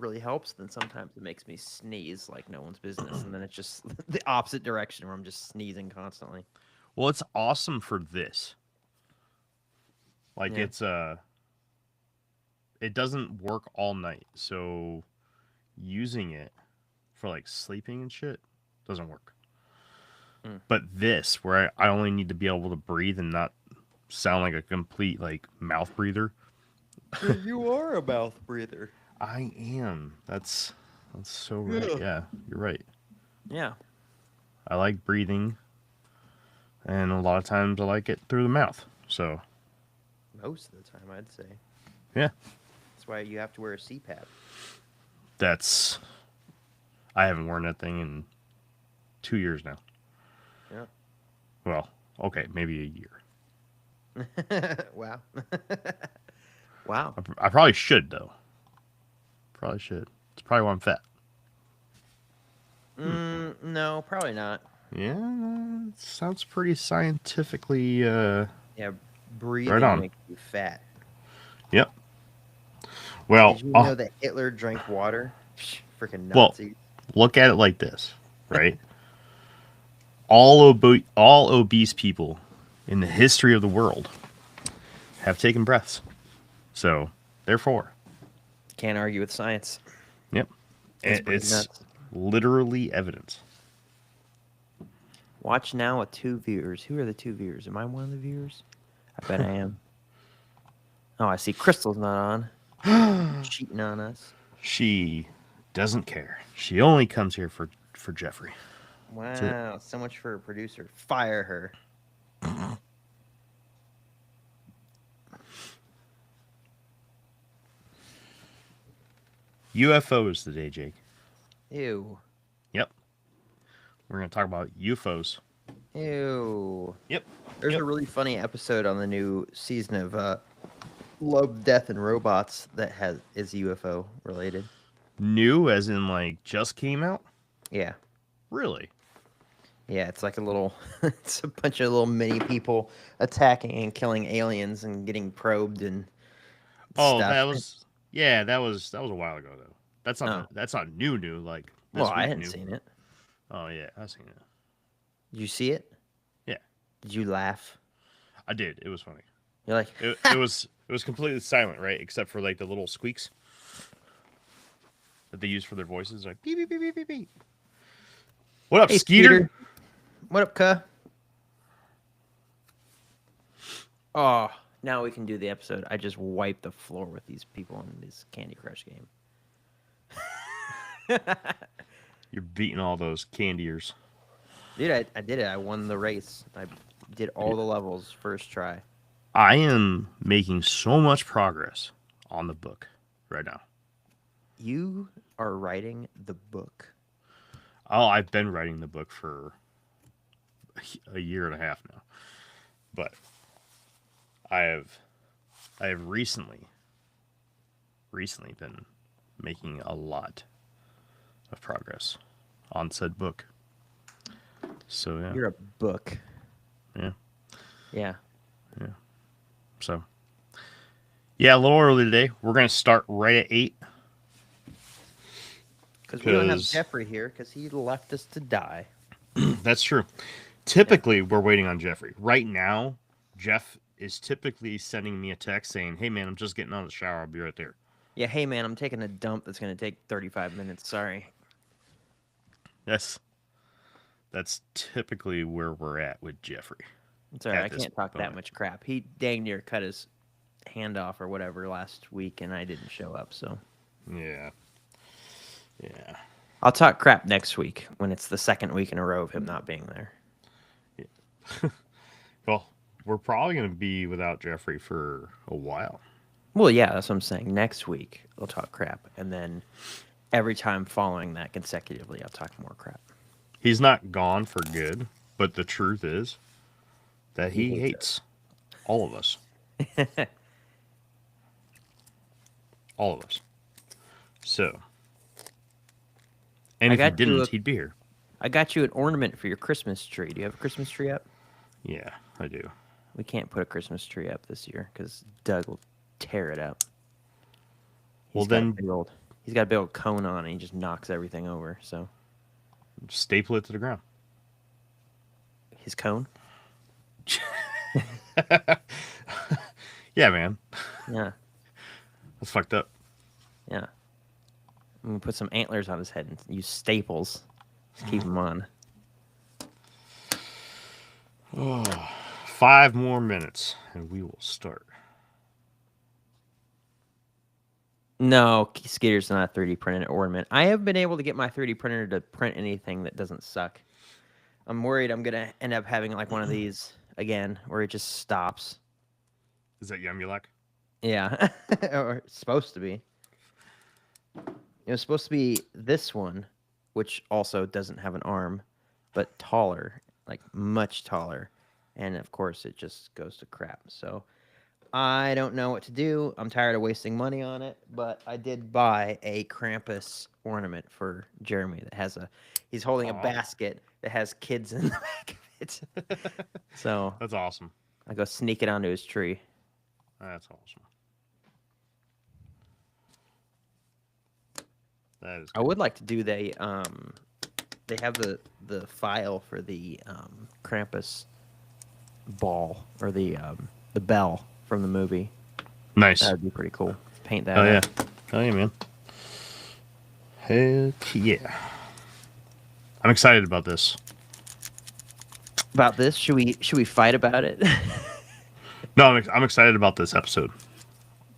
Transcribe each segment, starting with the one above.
really helps. Then sometimes it makes me sneeze like no one's business, and then it's just the opposite direction where I'm just sneezing constantly. Well, it's awesome for this. Like Yeah. it doesn't work all night, so using it for like sleeping and shit doesn't work. Mm. But this, where I only need to be able to breathe and not sound like a complete like mouth breather. You are a mouth breather. I am. That's so right. Yeah. Yeah, you're right. Yeah. I like breathing, and a lot of times I like it through the mouth. So Most of the time, I'd say. yeah, That's why you have to wear a CPAP. that's. I haven't worn that thing in 2 years now. Yeah. Well, okay, maybe a year. Wow. Wow. I probably should though. Probably should. It's probably why I'm fat. No, probably not. Yeah, sounds pretty scientifically Yeah, right breathing on. makes you fat. Yep. Well, Did you know that Hitler drank water? Freaking well, Nazis. look at it like this, right? All obese people in the history of the world have taken breaths. So, therefore, Can't argue with science. yep, It's pretty it's nuts. literally evidence. Watch now with 2 viewers. Who are the 2 viewers? Am I one of the viewers? I bet I am. Oh, I see Crystal's not on. Cheating on us. She doesn't care. She only comes here for Jeffrey. That's it. Wow, so much for a producer. Fire her. UFOs today, Jake. Ew. Yep. We're going to talk about UFOs. Ew. Yep. There's Yep. a really funny episode on the new season of Love, Death, and Robots that is UFO related. New as in like just came out? Yeah. Really? Yeah, it's like a little, it's a bunch of little mini people attacking and killing aliens and getting probed and Oh, stuff. that was yeah, that was a while ago though. Oh, That's not new like well, this I week hadn't new. seen it. Oh yeah, I've seen it. Did you see it? Yeah, Did you laugh? I did. It was funny. You're like, It was completely silent, right? Except for like the little squeaks that they use for their voices, like beep beep beep beep beep beep. What up, hey, Skeeter? Peter. What up, cuh? Oh, now we can do the episode. I just wiped the floor with these people in this Candy Crush game. You're beating all those candiers. Dude, I did it. I won the race. I did all the levels first try. I am making so much progress on the book right now. You are writing the book. Oh, I've been writing the book for a year and a half now, but I have recently been making a lot of progress on said book. So yeah, You're a book. yeah, Yeah. yeah. So yeah, a little early today. We're gonna start right at 8. Because we don't have 'Cause- Jeffrey here because he left us to die. That's true. Typically, we're waiting on Jeffrey. Right now, Jeff is typically sending me a text saying, "Hey man, I'm just getting out of the shower. I'll be right there." Yeah, hey man, I'm taking a dump that's going to take 35 minutes. Sorry. That's typically where we're at with Jeffrey. It's all right. At I this can't talk that moment. much crap. He dang near cut his hand off or whatever last week, and I didn't show up. So Yeah. Yeah. I'll talk crap next week when it's the second week in a row of him not being there. Well, we're probably going to be without Jeffrey for a while. Well, yeah, that's what I'm saying. Next week, I'll talk crap. And then every time following that consecutively, I'll talk more crap. He's not gone for good, but the truth is that He he hates hates all of us. All of us. So, and I if he got you didn't, a- he'd be here. I got you an ornament for your Christmas tree. Do you have a Christmas tree up? Yeah, I do. We can't put a Christmas tree up this year because Doug will tear it up. Well, He's got a then big old he's got a big old cone on, and he just knocks everything over. So Staple it to the ground. his cone. Yeah, man. Yeah, That's fucked up. yeah. I'm gonna put some antlers on his head and use staples to keep him on. 5 more minutes, and we will start. No, Skeeter's not a 3D printed ornament. I have been able to get my 3D printer to print anything that doesn't suck. I'm worried I'm gonna end up having like one of these again, where it just stops. Is that Yumulak? Yeah, or it's supposed to be. It was supposed to be this one, which also doesn't have an arm, but taller, like much taller. And of course, it just goes to crap. So I don't know what to do. I'm tired of wasting money on it, but I did buy a Krampus ornament for Jeremy that has he's holding a basket that has kids in the back of it. So That's awesome. I go sneak it onto his tree. That's awesome. That is. I would like to do they have the file for the Krampus ball or the bell from the movie. Nice. That would be pretty cool. Paint that. Oh yeah. up. Oh yeah, man. Heck yeah. I'm excited about this. About this, should we fight about it? No, I'm excited about this episode.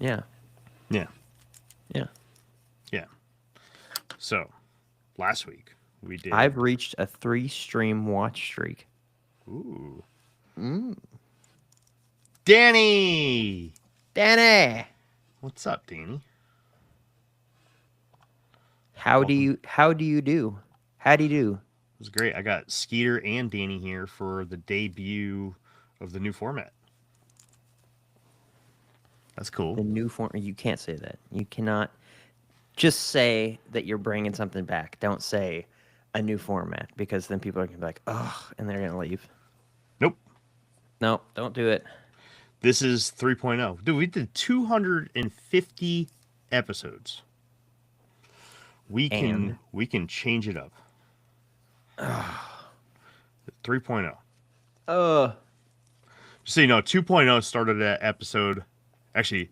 Yeah. Yeah. Yeah. Yeah. So, last week we did. I've reached a 3-stream watch streak. Ooh. Mm. Danny. Danny, What's up, Danny? how do you do? How do you do? It was great. I got Skeeter and Danny here for the debut of the new format. That's cool. The new form. You can't say that. You cannot just say that you're bringing something back. Don't say a new format, because then people are gonna be like, "Oh," and they're gonna leave. Nope. No, don't do it. This is 3.0. Dude, we did 250 episodes. We can change it up. 3.0. So you know, 2.0 started at episode. Actually,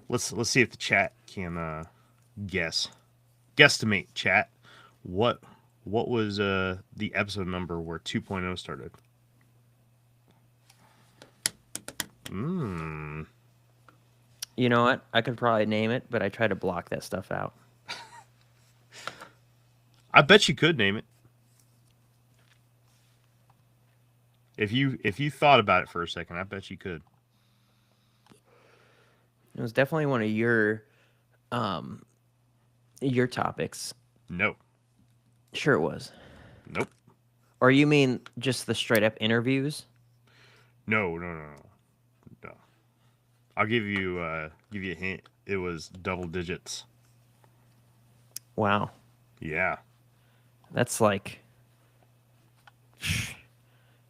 let's see if the chat can guesstimate. Chat, what was the episode number where 2.0 started? You know what? I could probably name it, but I try to block that stuff out. I bet you could name it. If you thought about it for a second, I bet you could. It was definitely one of your topics. No. Sure it was. Nope. Or you mean just the straight up interviews? No. I'll give you a hint. It was double digits. Wow. Yeah. That's like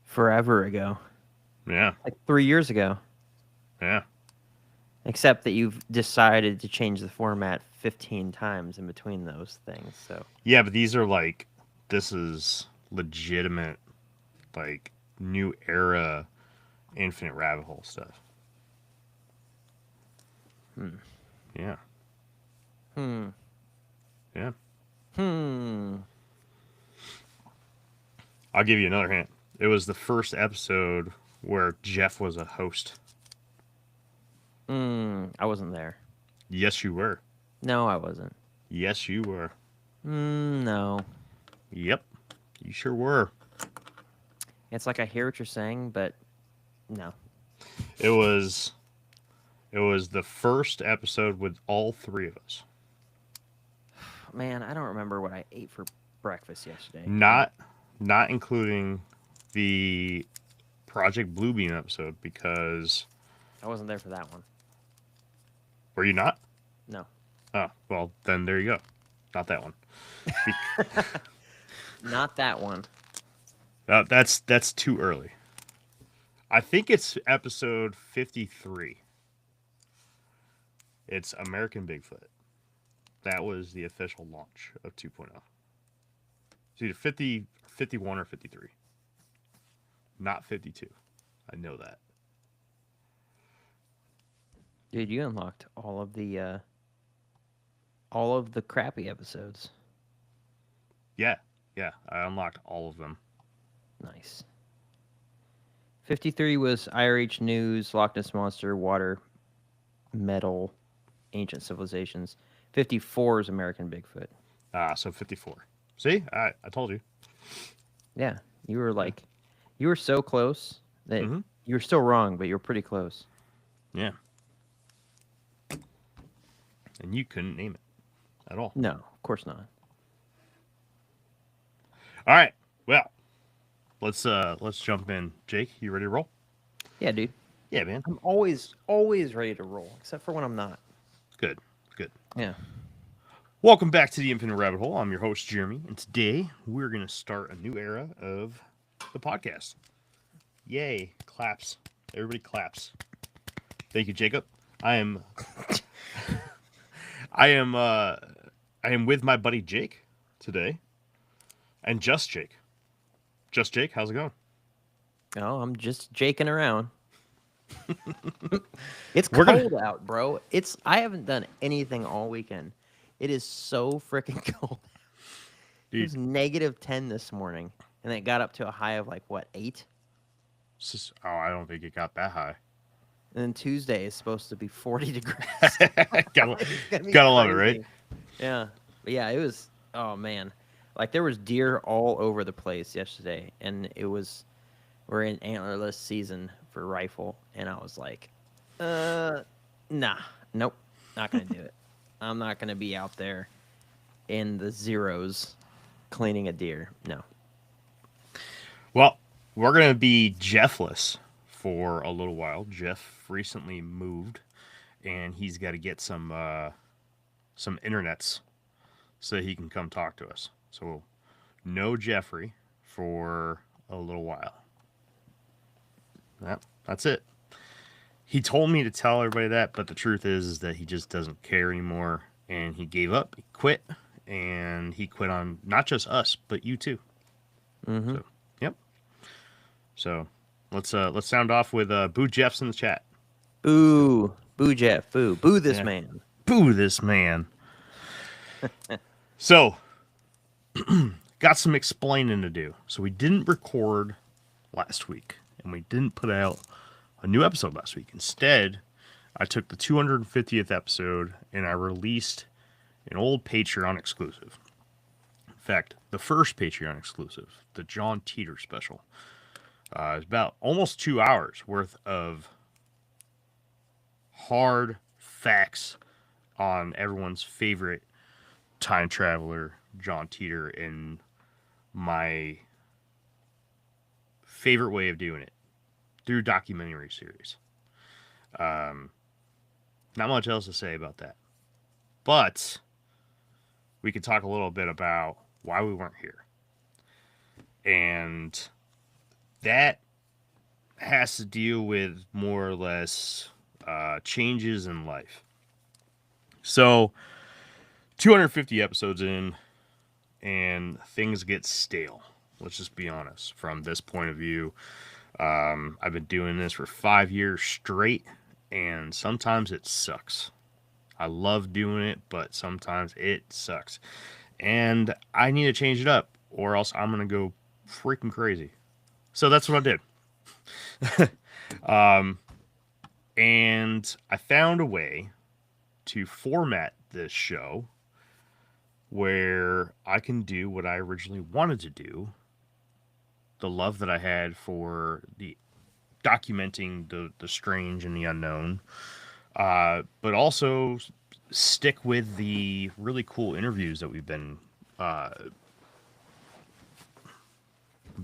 forever ago. Yeah. Like 3 years ago. Yeah. Except that you've decided to change the format 15 times in between those things. So Yeah, but these are like, this is legitimate, like, new era infinite rabbit hole stuff. Yeah. Yeah. I'll give you another hint. It was the first episode where Jeff was a host. I wasn't there. Yes, you were. No, I wasn't. Yes, you were. No. Yep. You sure were. It's like I hear what you're saying, but no. It was the first episode with all three of us. Man, I don't remember what I ate for breakfast yesterday. Not including the Project Bluebeam episode, because I wasn't there for that one. were you not? No. Oh, well, then there you go. Not that one. Not that one. That's too early. I think it's episode 53. It's American Bigfoot. that was the official launch of 2.0. It's either 50, 51, or 53. Not 52. I know that. Dude, you unlocked all of the crappy episodes. Yeah. I unlocked all of them. Nice. 53 was IRH News, Loch Ness Monster, Water, Metal, Ancient Civilizations. 54 is American Bigfoot. So 54. See? I told you. Yeah, you were so close that Mm-hmm. you were still wrong, but you were pretty close. Yeah. And you couldn't name it at all. No, of course not. All right. Well, let's jump in. Jake, you ready to roll? Yeah, dude. Yeah, man. I'm always ready to roll, except for when I'm not. Good. Yeah. Welcome back to the Infinite Rabbit Hole. I'm your host, Jeremy, and today we're going to start a new era of the podcast. Yay. Claps. Everybody claps. Thank you, Jacob. I am with my buddy Jake today. And just Jake. Just Jake, how's it going? Oh, I'm just jaking around. It's cold out, bro. I haven't done anything all weekend. It is so freaking cold. Dude. It was -10 this morning, and it got up to a high of 8? I don't think it got that high. And then Tuesday is supposed to be 40 degrees. gotta love it, right? Yeah. But yeah, it was, oh man. There was deer all over the place yesterday, and we're in antlerless season for rifle, and I was like, nope, not gonna do it. I'm not gonna be out there in the zeros cleaning a deer. No. Well, we're gonna be Jeffless for a little while. Jeff recently moved, and he's got to get some internets so he can come talk to us. So, no Jeffrey for a little while. That's it. He told me to tell everybody that, but the truth is that he just doesn't care anymore, and he gave up. He quit, and he quit on not just us, but you too. Mm-hmm. So, yep. So let's sound off with Boo Jeff's in the chat. Boo Jeff, boo this man. Boo this man. So, got some explaining to do. So we didn't record last week, and we didn't put out a new episode last week. Instead, I took the 250th episode and I released an old Patreon exclusive. In fact, the first Patreon exclusive, the John Teeter special. It's about almost 2 hours worth of hard facts on everyone's favorite time traveler, John Teeter, and my favorite way of doing it through documentary series. Not much else to say about that, but we could talk a little bit about why we weren't here, and that has to deal with more or less changes in life. So 250 episodes in, and things get stale. Let's just be honest from this point of view. I've been doing this for 5 years straight, and sometimes it sucks. I love doing it, but sometimes it sucks. And I need to change it up, or else I'm going to go freaking crazy. So that's what I did. And I found a way to format this show where I can do what I originally wanted to do, the love that I had for the documenting the strange and the unknown, but also stick with the really cool interviews that we've been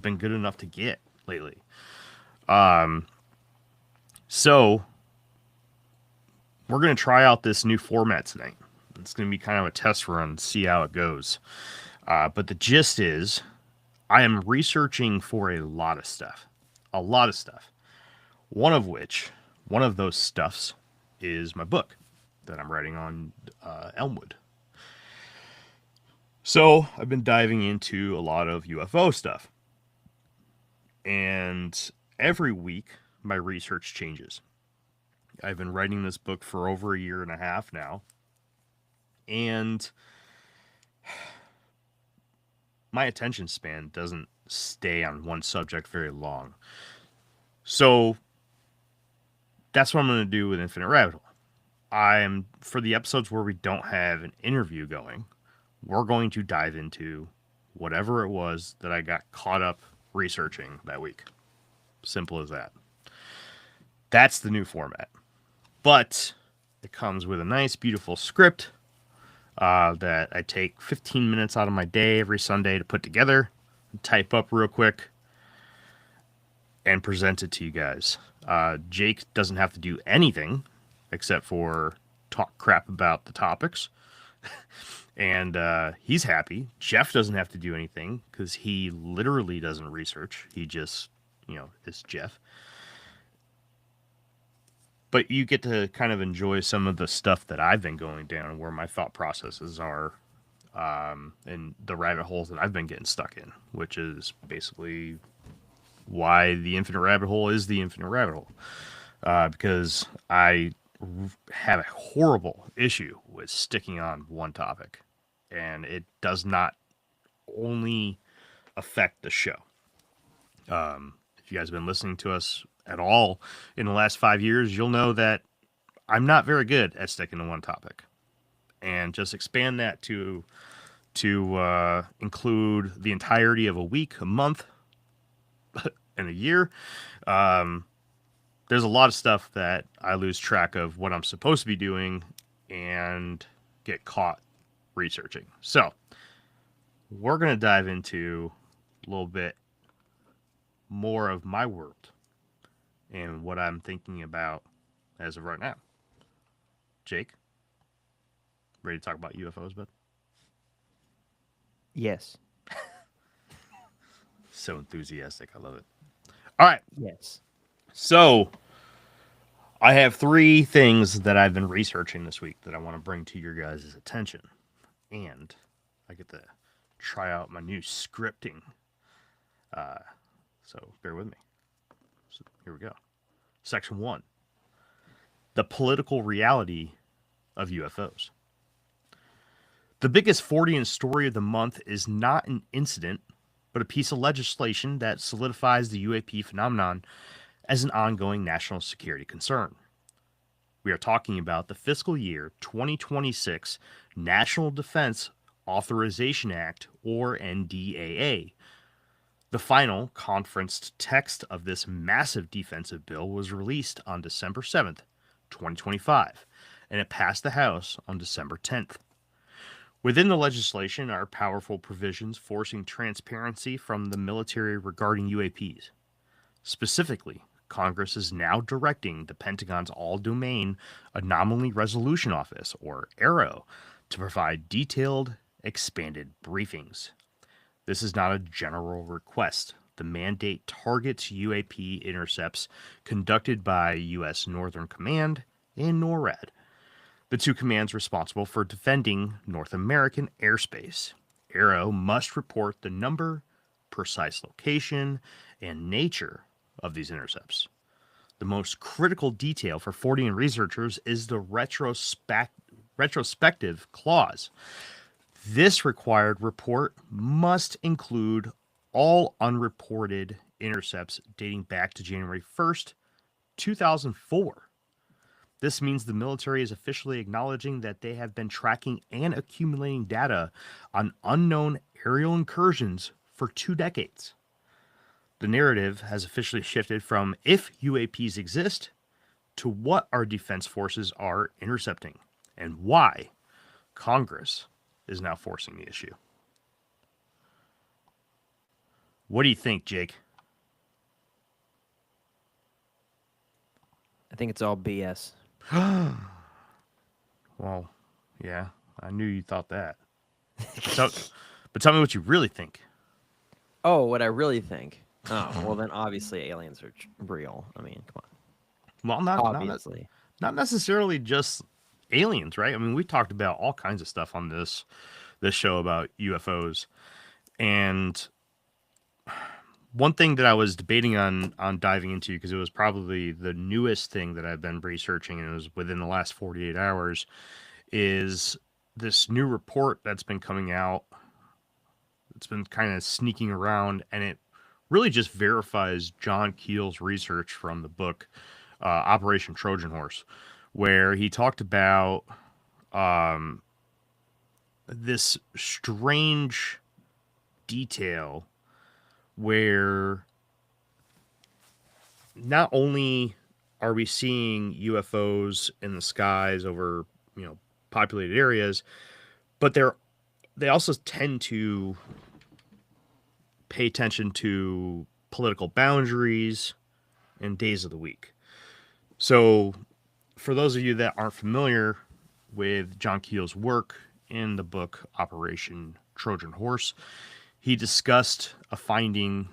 good enough to get lately. So we're going to try out this new format tonight. It's going to be kind of a test run, see how it goes. But the gist is, I am researching for a lot of stuff. One of those stuffs is my book that I'm writing on Elmwood. So I've been diving into a lot of UFO stuff. And every week, my research changes. I've been writing this book for over a year and a half now. And my attention span doesn't stay on one subject very long. So that's what I'm going to do with Infinite Rabbit Hole. For the episodes where we don't have an interview going, we're going to dive into whatever it was that I got caught up researching that week. Simple as that. That's the new format. But it comes with a nice, beautiful script that I take 15 minutes out of my day every Sunday to put together, type up real quick, and present it to you guys. Jake doesn't have to do anything except for talk crap about the topics. And he's happy. Jeff doesn't have to do anything because he literally doesn't research. He just, is Jeff. But you get to kind of enjoy some of the stuff that I've been going down and where my thought processes are, and the rabbit holes that I've been getting stuck in, which is basically why the Infinite Rabbit Hole is the Infinite Rabbit Hole. Because I have a horrible issue with sticking on one topic, and it does not only affect the show. If you guys have been listening to us at all in the last 5 years, you'll know that I'm not very good at sticking to one topic. And just expand that to include the entirety of a week, a month, and a year. There's a lot of stuff that I lose track of what I'm supposed to be doing and get caught researching. So we're going to dive into a little bit more of my world and what I'm thinking about as of right now. Jake, ready to talk about UFOs, bud? Yes. So enthusiastic. I love it. All right. Yes. So I have 3 things that I've been researching this week that I want to bring to your guys' attention. And I get to try out my new scripting. So bear with me. So here we go. Section 1. The political reality of UFOs. The biggest Fortean story of the month is not an incident, but a piece of legislation that solidifies the UAP phenomenon as an ongoing national security concern. We are talking about the fiscal year 2026 National Defense Authorization Act, or NDAA. The final conferenced text of this massive defensive bill was released on December 7th, 2025, and it passed the House on December 10th. Within the legislation are powerful provisions forcing transparency from the military regarding UAPs. Specifically, Congress is now directing the Pentagon's All-Domain Anomaly Resolution Office, or AARO, to provide detailed, expanded briefings. This is not a general request. The mandate targets UAP intercepts conducted by U.S. Northern Command and NORAD, the 2 commands responsible for defending North American airspace. AARO must report the number, precise location, and nature of these intercepts. The most critical detail for Fortean researchers is the retrospective clause. This required report must include all unreported intercepts dating back to January 1st, 2004. This means the military is officially acknowledging that they have been tracking and accumulating data on unknown aerial incursions for 2 decades. The narrative has officially shifted from if UAPs exist to what our defense forces are intercepting and why Congress is now forcing the issue. What do you think, Jake? I think it's all BS. Well, yeah, I knew you thought that. But tell me what you really think. Oh, what I really think. Oh, well then obviously aliens are real. I mean, come on. Well, Obviously. not necessarily just aliens, right? I mean, we talked about all kinds of stuff on this show about UFOs, and one thing that I was debating on diving into, because it was probably the newest thing that I've been researching, and it was within the last 48 hours, is this new report that's been coming out. It's been kind of sneaking around, and it really just verifies John Keel's research from the book Operation Trojan Horse, where he talked about this strange detail where not only are we seeing UFOs in the skies over, populated areas, but they also tend to pay attention to political boundaries and days of the week. So, for those of you that aren't familiar with John Keel's work in the book Operation Trojan Horse, he discussed a finding,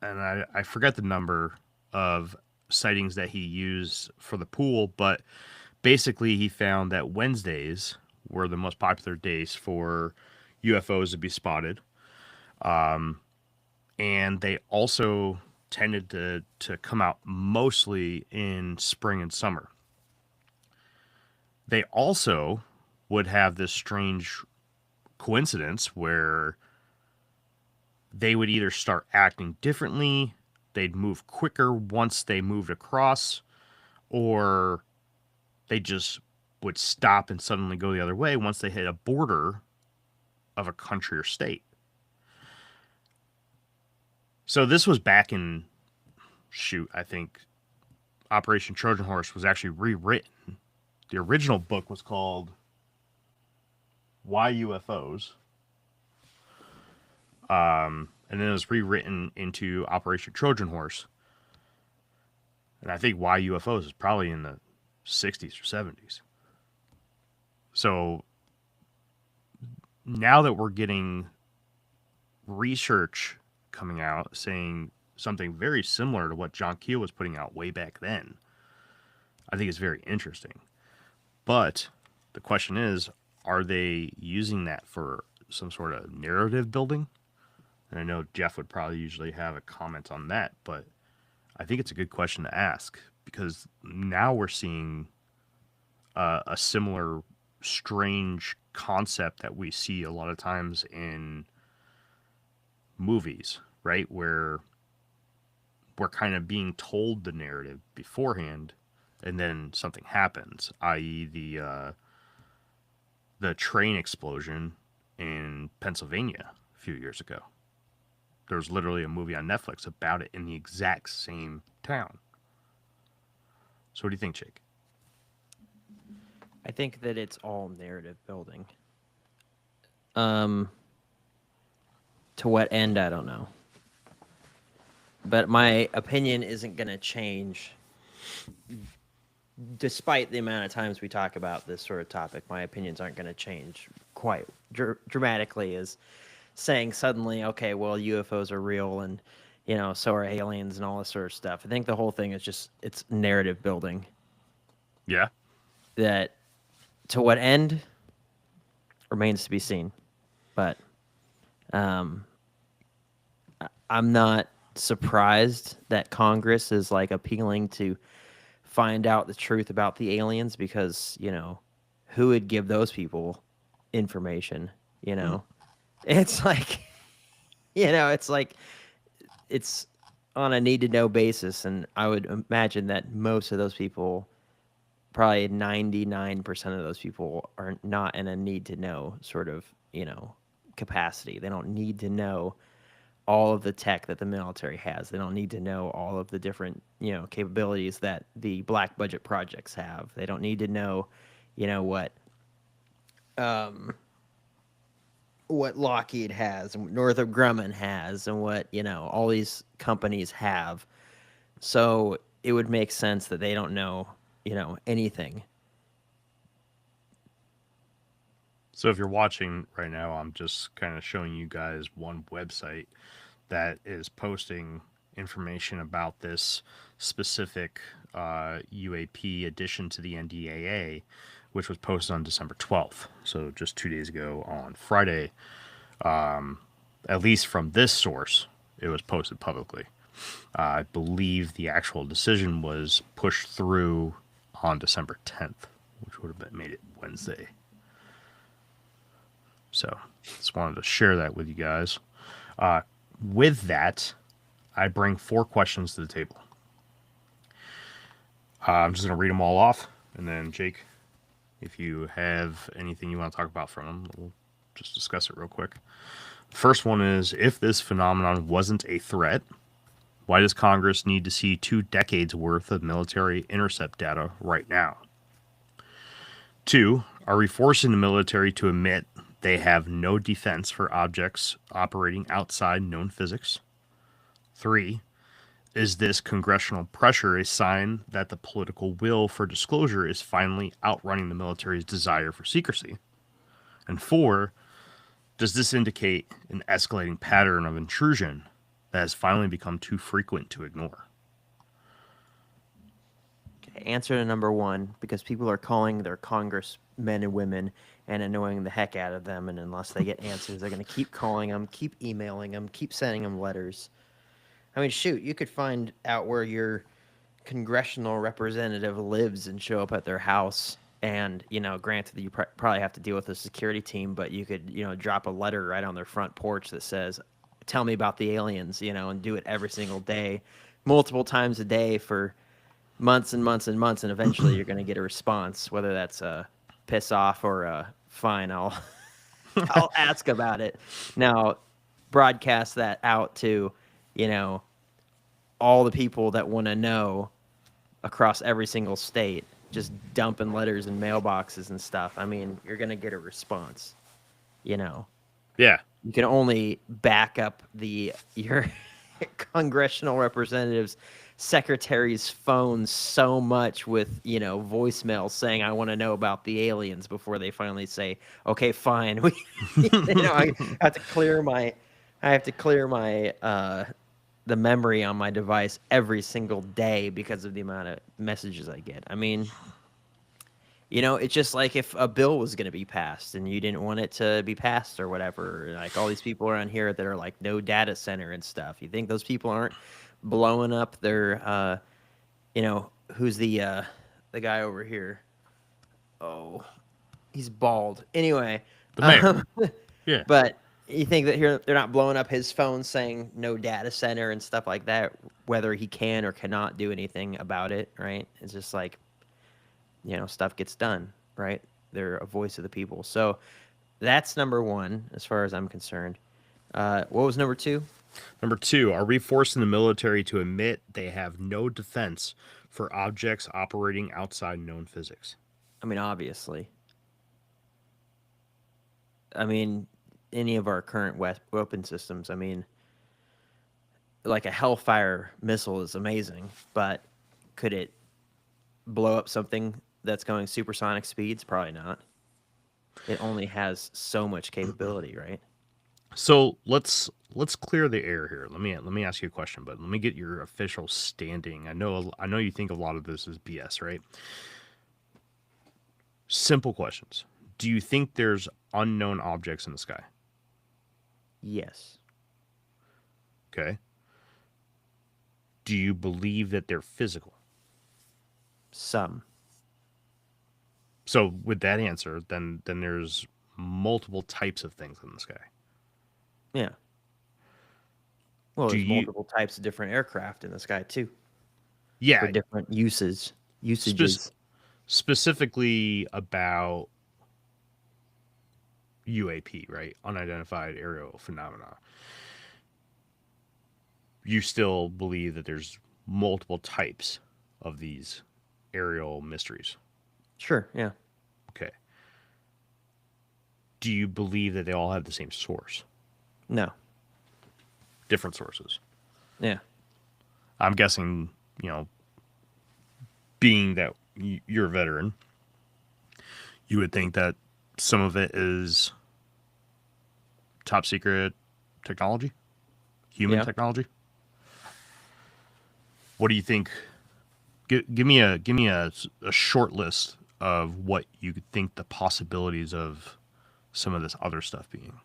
and I forget the number of sightings that he used for the pool, but basically he found that Wednesdays were the most popular days for UFOs to be spotted. And they also tended to come out mostly in spring and summer. They also would have this strange coincidence where they would either start acting differently, they'd move quicker once they moved across, or they just would stop and suddenly go the other way once they hit a border of a country or state. So this was back in, I think Operation Trojan Horse was actually rewritten. The original book was called Why UFOs? And then it was rewritten into Operation Trojan Horse. And I think Why UFOs is probably in the 60s or 70s. So now that we're getting research coming out saying something very similar to what John Keel was putting out way back then, I think it's very interesting. But the question is, are they using that for some sort of narrative building? And I know Jeff would probably usually have a comment on that, but I think it's a good question to ask, because now we're seeing a similar strange concept that we see a lot of times in movies, right? Where we're kind of being told the narrative beforehand, and then something happens, i.e. the train explosion in Pennsylvania a few years ago. There was literally a movie on Netflix about it in the exact same town. So what do you think, Jake? I think that it's all narrative building. To what end, I don't know. But my opinion isn't going to change despite the amount of times we talk about this sort of topic. My opinions aren't going to change quite dramatically as saying suddenly, okay, well, UFOs are real and, so are aliens and all this sort of stuff. I think the whole thing is just, it's narrative building. Yeah. That to what end remains to be seen. But I'm not surprised that Congress is like appealing to find out the truth about the aliens, because, who would give those people information, It's like, it's on a need to know basis. And I would imagine that most of those people, probably 99% of those people, are not in a need to know sort of, capacity. They don't need to know all of the tech that the military has. They don't need to know all of the different, capabilities that the black budget projects have. They don't need to know, what Lockheed has and what Northrop Grumman has and what, all these companies have. So it would make sense that they don't know, anything. So if you're watching right now, I'm just kind of showing you guys one website that is posting information about this specific UAP addition to the NDAA, which was posted on December 12th. So just 2 days ago on Friday, at least from this source, it was posted publicly. I believe the actual decision was pushed through on December 10th, which would have made it Wednesday. So just wanted to share that with you guys. With that, I bring 4 questions to the table. I'm just going to read them all off, and then Jake, if you have anything you want to talk about from them, we'll just discuss it real quick. First one is, if this phenomenon wasn't a threat, why does Congress need to see 2 decades worth of military intercept data right now? 2, are we forcing the military to admit they have no defense for objects operating outside known physics? 3, is this congressional pressure a sign that the political will for disclosure is finally outrunning the military's desire for secrecy? And 4, does this indicate an escalating pattern of intrusion that has finally become too frequent to ignore? Okay, answer to number 1, because people are calling their congressmen and women and annoying the heck out of them, and unless they get answers, they're going to keep calling them, keep emailing them, keep sending them letters. I mean, shoot, you could find out where your congressional representative lives and show up at their house. And, granted, you probably have to deal with a security team, but you could, drop a letter right on their front porch that says, tell me about the aliens, and do it every single day, multiple times a day for months and months and months. And eventually you're going to get a response, whether that's a piss off or a fine. I'll ask about it. Now, broadcast that out to, all the people that want to know across every single state, just dumping letters in mailboxes and stuff. I mean, you're going to get a response, Yeah. You can only back up your congressional representative's secretary's phone so much with, voicemail saying, I want to know about the aliens before they finally say, okay, fine. I have to clear the memory on my device every single day because of the amount of messages I get. I mean, it's just like if a bill was going to be passed and you didn't want it to be passed or whatever, like all these people around here that are like no data center and stuff. You think those people aren't blowing up their, who's the guy over here? Oh, he's bald. Anyway. The mayor. Yeah. But you think that here they're not blowing up his phone saying no data center and stuff like that, whether he can or cannot do anything about it, right? It's just like, stuff gets done, right? They're a voice of the people. So that's number 1 as far as I'm concerned. What was number 2? Number 2, are we forcing the military to admit they have no defense for objects operating outside known physics? I mean, obviously. I mean, any of our current weapon systems, I mean, like a Hellfire missile is amazing, but could it blow up something that's going supersonic speeds? Probably not. It only has so much capability, right? So let's clear the air here. Let me ask you a question, but let me get your official standing. I know you think a lot of this is BS, right? Simple questions. Do you think there's unknown objects in the sky? Yes. Okay. Do you believe that they're physical? Some. So with that answer, then there's multiple types of things in the sky. Yeah. Well, there's multiple types of different aircraft in the sky too. Yeah. For different usages. Specifically about UAP, right? Unidentified aerial phenomena. You still believe that there's multiple types of these aerial mysteries? Sure, yeah. Okay. Do you believe that they all have the same source? No. Different sources? Yeah. I'm guessing, being that you're a veteran, you would think that some of it is top secret technology, human technology. What do you think? Give me a short list of what you could think the possibilities of some of this other stuff being?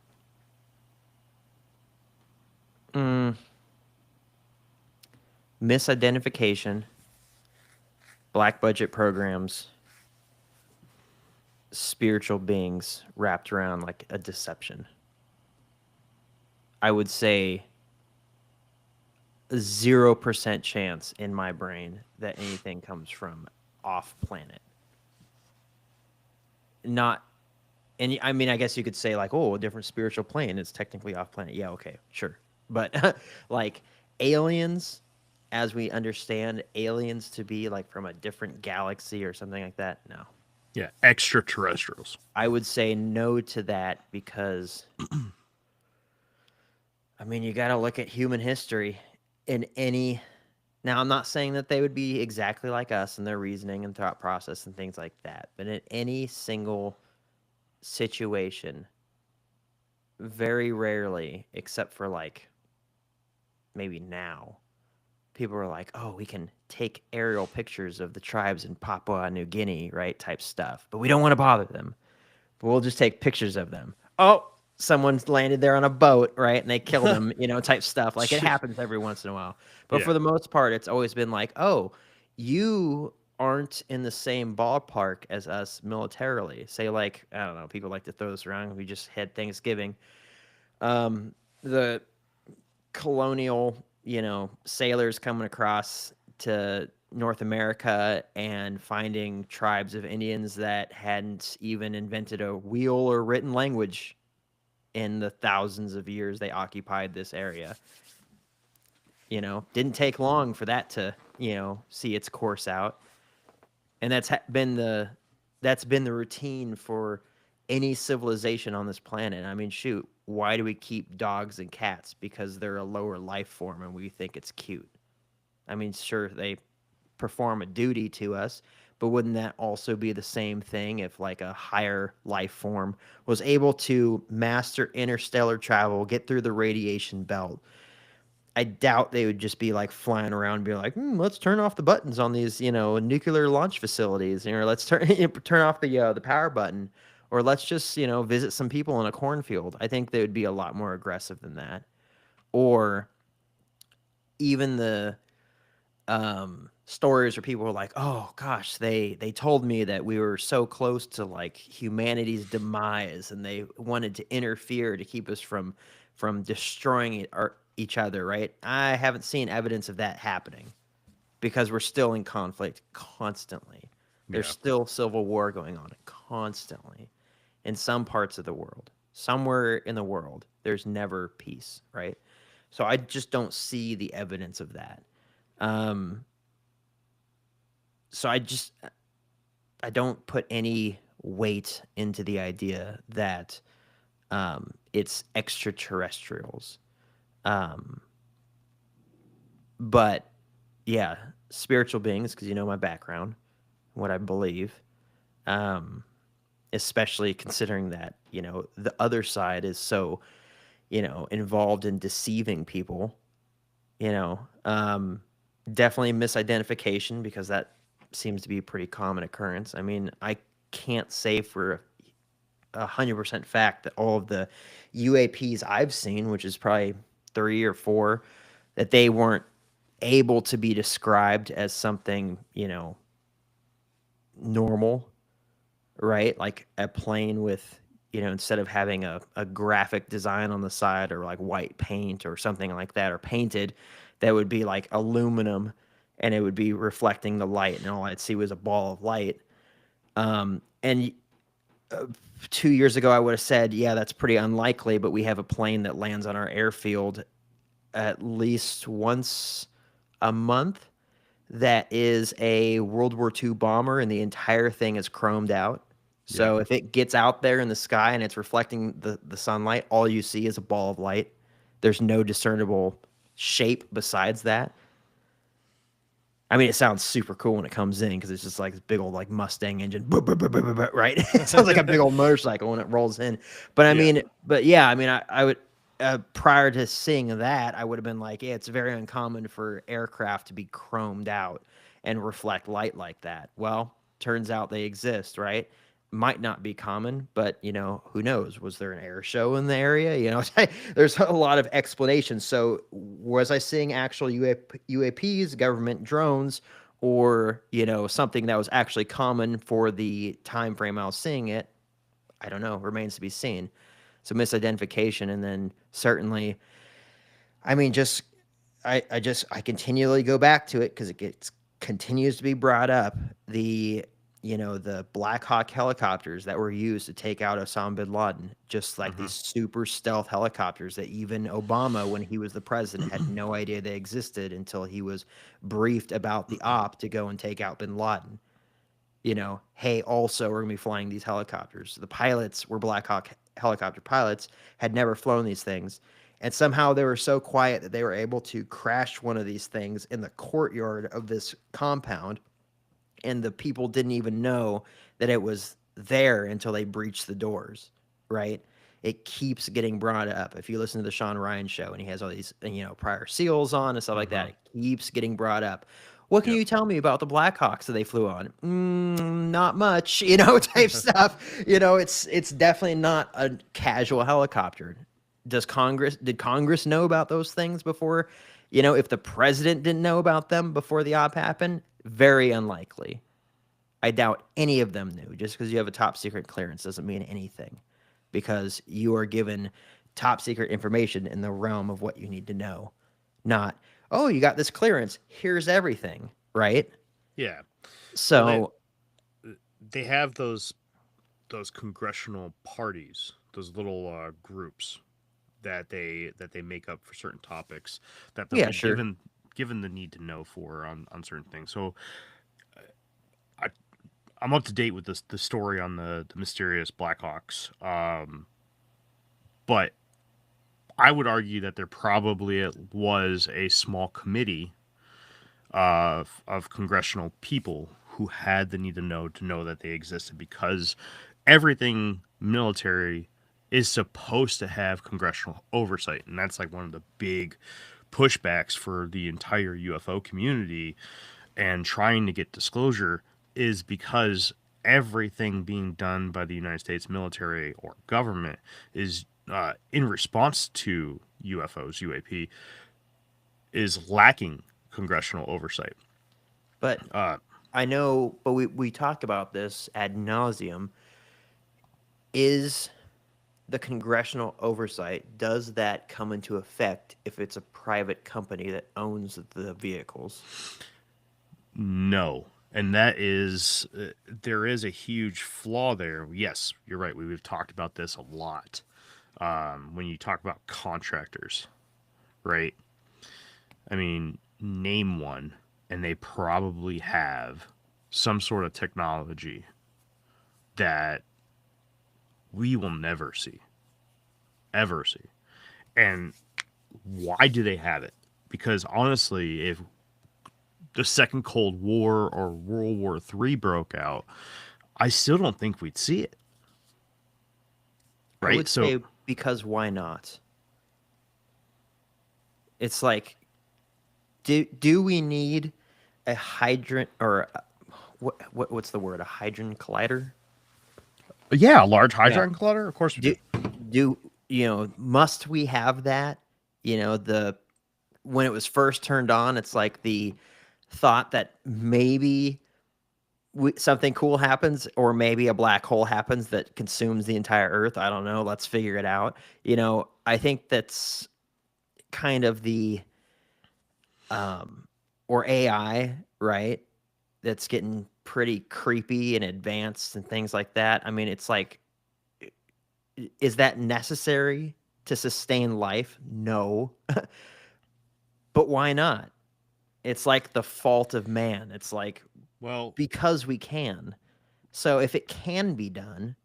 Misidentification, black budget programs, spiritual beings wrapped around like a deception. I would say 0% chance in my brain that anything comes from off planet. Not, and I mean, I guess you could say like, oh, a different spiritual plane. It's technically off planet. Yeah, okay, sure. But like aliens, as we understand aliens to be like from a different galaxy or something like that, no. Yeah, extraterrestrials. I would say no to that because, I mean, you got to look at human history in any. Now, I'm not saying that they would be exactly like us in their reasoning and thought process and things like that, but in any single situation, very rarely, except for like maybe now, people are like, oh, we can take aerial pictures of the tribes in Papua New Guinea, right? Type stuff, but we don't want to bother them. But we'll just take pictures of them. Oh, someone's landed there on a boat, right? And they killed them, type stuff. Like it happens every once in a while. But Yeah. for the most part, it's always been like, oh, you aren't in the same ballpark as us militarily. Say like, I don't know, people like to throw this around. We just had Thanksgiving. The colonial, sailors coming across to North America and finding tribes of Indians that hadn't even invented a wheel or written language in the thousands of years they occupied this area. Didn't take long for that to, see its course out. And that's been the routine for any civilization on this planet. I mean, shoot, why do we keep dogs and cats? Because they're a lower life form and we think it's cute. I mean, sure, they perform a duty to us, but wouldn't that also be the same thing if like a higher life form was able to master interstellar travel, get through the radiation belt? I doubt they would just be like flying around and be like, let's turn off the buttons on these, nuclear launch facilities, let's turn off the power button, or let's just, visit some people in a cornfield. I think they would be a lot more aggressive than that. Or even the stories where people were like, oh gosh, they told me that we were so close to like humanity's demise and they wanted to interfere to keep us from destroying each other, right? I haven't seen evidence of that happening because we're still in conflict constantly. There's still civil war going on constantly in some parts of the world. Somewhere in the world, there's never peace, right? So I just don't see the evidence of that. So I don't put any weight into the idea that it's extraterrestrials. But yeah, spiritual beings, because my background, what I believe, especially considering that, the other side is so, involved in deceiving people, definitely misidentification because that seems to be a pretty common occurrence. I mean, I can't say for 100% fact that all of the UAPs I've seen, which is probably 3 or 4, that they weren't able to be described as something, normal, right? Like a plane with, instead of having a graphic design on the side or like white paint or something like that, or painted, that would be like aluminum and it would be reflecting the light and all I'd see was a ball of light. And 2 years ago, I would have said, yeah, that's pretty unlikely, but we have a plane that lands on our airfield at least once a month that is a World War II bomber, and the entire thing is chromed out. So if it gets out there in the sky and it's reflecting the sunlight, all you see is a ball of light. There's no discernible shape besides that. I mean, it sounds super cool when it comes in because it's just like this big old like Mustang engine, right? It sounds like a big old motorcycle when it rolls in. But I mean, I would prior to seeing that, I would have been like, yeah, it's very uncommon for aircraft to be chromed out and reflect light like that. Well, turns out they exist, right? Might not be common, but who knows? Was there an air show in the area? There's a lot of explanations. So was I seeing actual UAPs, government drones, or something that was actually common for the time frame I was seeing it? I don't know. Remains to be seen. So misidentification, and then certainly, I mean, I continually go back to it because continues to be brought up. The Black Hawk helicopters that were used to take out Osama bin Laden, just like Mm-hmm. these super stealth helicopters that even Obama, when he was the president, had no idea they existed until he was briefed about the op to go and take out bin Laden. Hey, also, we're going to be flying these helicopters. The pilots were Black Hawk helicopter pilots, had never flown these things. And somehow they were so quiet that they were able to crash one of these things in the courtyard of this compound. And the people didn't even know that it was there until they breached the doors, right? It keeps getting brought up. If you listen to the Sean Ryan show and he has all these, prior SEALs on and stuff like that, it keeps getting brought up. What can you tell me about the Blackhawks that they flew on? Not much, type stuff. It's definitely not a casual helicopter. Did Congress know about those things before? If the president didn't know about them before the op happened, very unlikely. I doubt any of them knew. Just because you have a top secret clearance doesn't mean anything, because you are given top secret information in the realm of what you need to know. Not, oh, you got this clearance, here's everything, right? Yeah. So well, they have those congressional parties, those little groups that they make up for certain topics that they'll be sure. given the need to know for on certain things. So I'm up to date with the story on the mysterious Blackhawks, but I would argue that there probably was a small committee of congressional people who had the need to know that they existed, because everything military is supposed to have congressional oversight, and that's like one of the big pushbacks for the entire UFO community and trying to get disclosure, is because everything being done by the United States military or government is in response to UFOs, UAP, is lacking congressional oversight. But I know, but we talk about this ad nauseum. Is the congressional oversight, does that come into effect if it's a private company that owns the vehicles? No. And that is, there is a huge flaw there. Yes, you're right. We've talked about this a lot. When you talk about contractors, right? I mean, name one, and they probably have some sort of technology that we will never see, ever see. And why do they have it? Because honestly, if the second Cold War or World War III broke out, I still don't think we'd see it. Right? I would say, because why not? It's like, do we need a hydrant, or what's the word? A hadron collider? Yeah, a large hadron collider? Of course we do. Must we have that? When it was first turned on, it's like the thought that maybe something cool happens, or maybe a black hole happens that consumes the entire Earth. I don't know. Let's figure it out. I think that's kind of the or AI, right? That's getting pretty creepy and advanced and things like that. I mean, it's like, is that necessary to sustain life? No. But why not? It's like the fault of man. It's like, well, because we can. So if it can be done,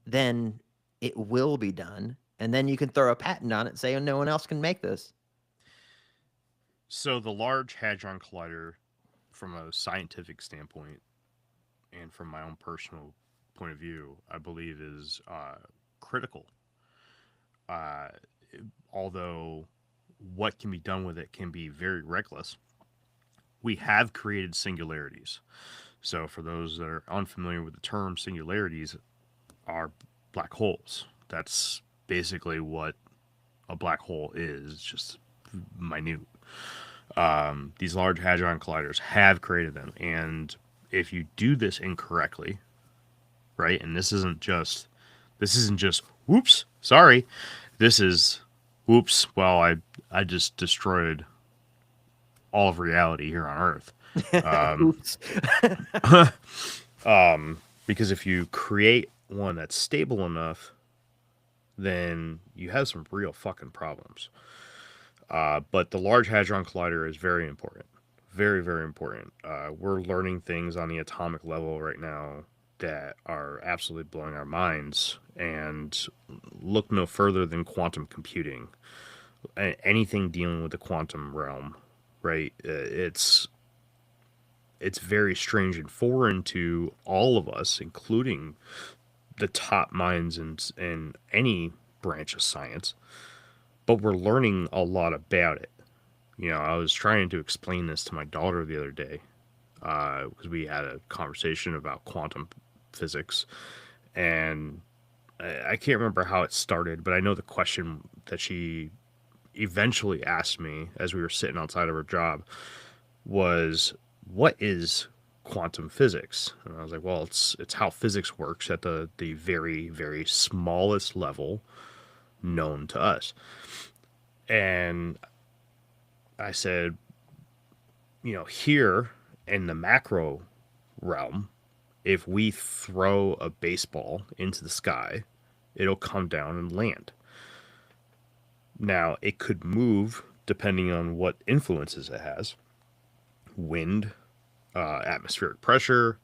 then it will be done. And then you can throw a patent on it and say, oh, no one else can make this. So the Large Hadron Collider, from a scientific standpoint and from my own personal point of view, I believe is critical. Although what can be done with it can be very reckless. We have created singularities. So for those that are unfamiliar with the term, singularities are black holes. That's basically what a black hole is. It's just minute. These large hadron colliders have created them, and if you do this incorrectly, right? And this isn't just whoops, sorry. This is whoops. Well, I just destroyed all of reality here on Earth. Oops. Because if you create one that's stable enough, then you have some real fucking problems. But the Large Hadron Collider is very important. Very, very important. We're learning things on the atomic level right now that are absolutely blowing our minds. And look no further than quantum computing. Anything dealing with the quantum realm, right? It's very strange and foreign to all of us, including the top minds in any branch of science. But we're learning a lot about it. You know, I was trying to explain this to my daughter the other day because we had a conversation about quantum physics, and I can't remember how it started, but I know the question that she eventually asked me as we were sitting outside of her job was, "What is quantum physics?" And I was like, "Well, it's how physics works at the very, very smallest level known to us." And I said, you know, here in the macro realm, if we throw a baseball into the sky, it'll come down and land. Now, it could move depending on what influences it has. Wind, atmospheric pressure,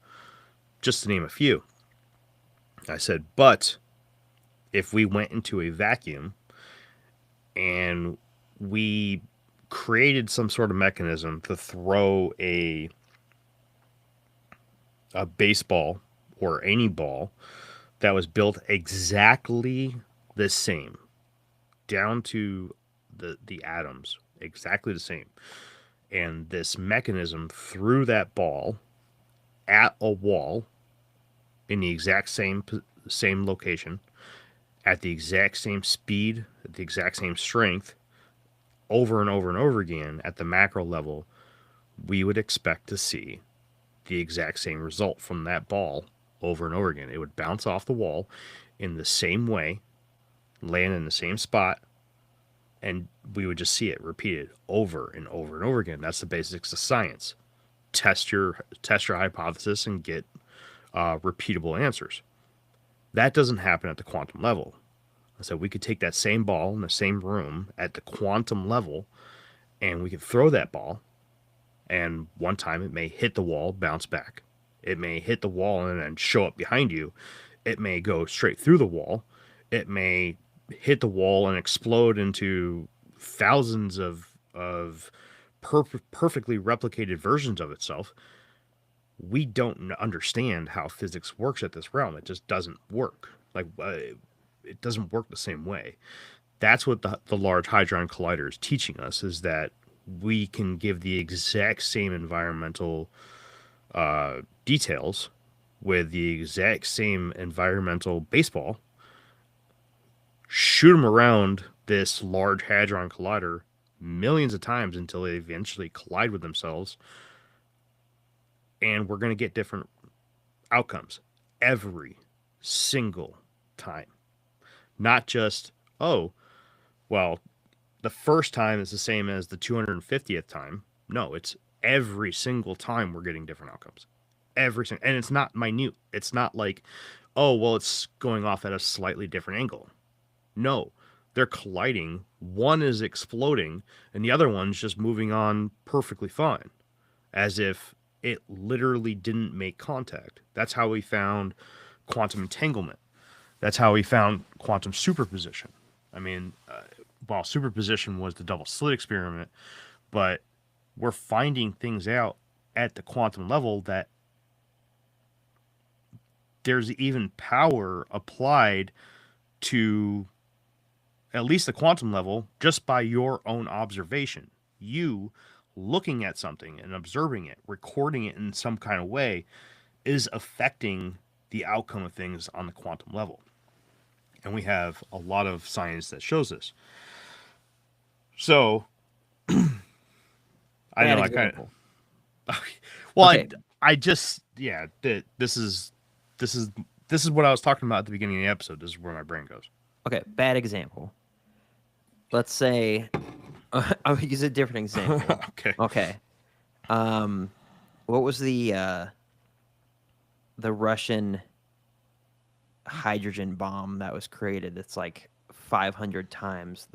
just to name a few. I said, but if we went into a vacuum and we created some sort of mechanism to throw a baseball or any ball that was built exactly the same, down to the atoms, exactly the same, and this mechanism threw that ball at a wall in the exact same location, at the exact same speed, at the exact same strength, over and over and over again at the macro level, we would expect to see the exact same result from that ball over and over again. It would bounce off the wall in the same way, land in the same spot, and we would just see it repeated over and over and over again. That's the basics of science. Test your hypothesis and get repeatable answers. That doesn't happen at the quantum level. So we could take that same ball in the same room at the quantum level, and we could throw that ball, and one time it may hit the wall, bounce back. It may hit the wall and then show up behind you. It may go straight through the wall. It may hit the wall and explode into thousands of perfectly replicated versions of itself. We don't understand how physics works at this realm. It just doesn't work. Like, it doesn't work the same way. That's what the Large Hadron Collider is teaching us, is that we can give the exact same environmental details with the exact same environmental baseball, shoot them around this Large Hadron Collider millions of times until they eventually collide with themselves, and we're going to get different outcomes every single time. Not just, oh, well, the first time is the same as the 250th time. No, it's every single time we're getting different outcomes. Every single, and it's not minute. It's not like, oh, well, it's going off at a slightly different angle. No, they're colliding. One is exploding, and the other one's just moving on perfectly fine, as if it literally didn't make contact. That's how we found quantum entanglement. That's how we found quantum superposition. I mean, while superposition was the double slit experiment, but we're finding things out at the quantum level that there's even power applied to at least the quantum level just by your own observation. You looking at something and observing it, recording it in some kind of way, is affecting the outcome of things on the quantum level. And we have a lot of science that shows this. So I Bad know example. well, Okay. I just yeah. This is what I was talking about at the beginning of the episode. This is where my brain goes. Okay. Bad example. Let's say I'll use a different example. Okay. Okay. What was the Russian hydrogen bomb that was created? That's like 500 times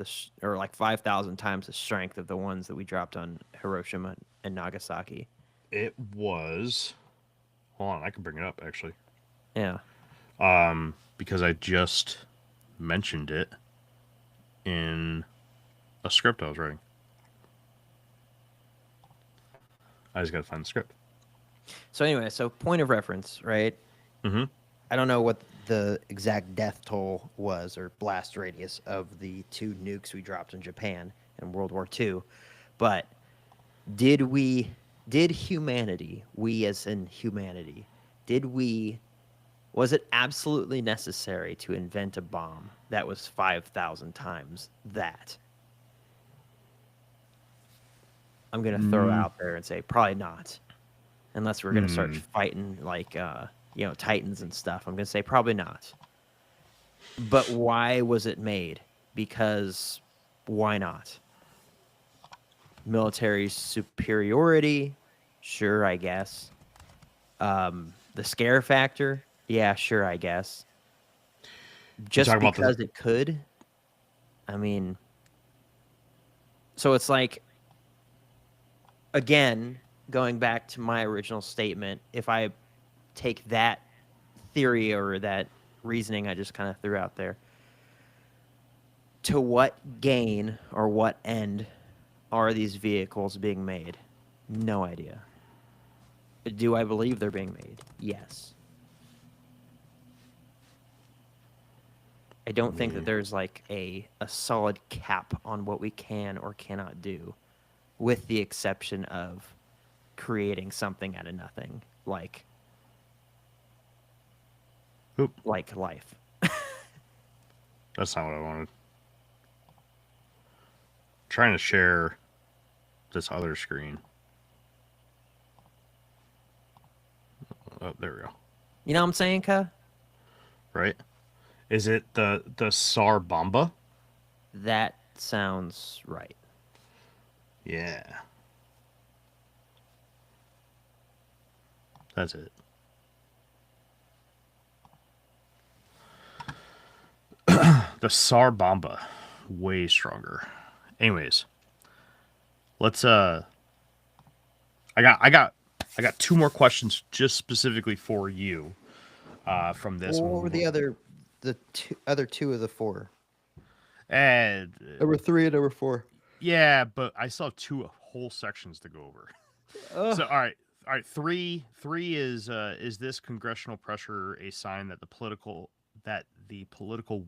or like 5,000 times the strength of the ones that we dropped on Hiroshima and Nagasaki. It was. Hold on, I can bring it up actually. Yeah. Because I just mentioned it in a script I was writing. I just got to find the script. So anyway, so point of reference, right? Mm-hmm. I don't know what the exact death toll was or blast radius of the 2 nukes we dropped in Japan in World War II, but did humanity, we as in humanity, was it absolutely necessary to invent a bomb that was 5,000 times that? I'm going to throw it out there and say probably not. Unless we're going to start fighting like, Titans and stuff. I'm going to say probably not. But why was it made? Because why not? Military superiority? Sure, I guess. The scare factor? Yeah, sure, I guess. Just because it could? I mean, so it's like, again, going back to my original statement, if I take that theory or that reasoning I just kind of threw out there, to what gain or what end are these vehicles being made? No idea. Do I believe they're being made? Yes. I don't think that there's like a solid cap on what we can or cannot do, with the exception of creating something out of nothing, like life. That's not what I wanted. Trying to share this other screen. Oh, there we go. You know what I'm saying, Ka? Right? Is it the Tsar Bomba? That sounds right. Yeah. That's it. The Tsar Bomba, way stronger. Anyways, let's I got 2 more questions just specifically for you from this. What were the other two of the 4? And Number 3 and number 4. yeah, but I still have 2 whole sections to go over. So all right. 3 is this congressional pressure a sign that the political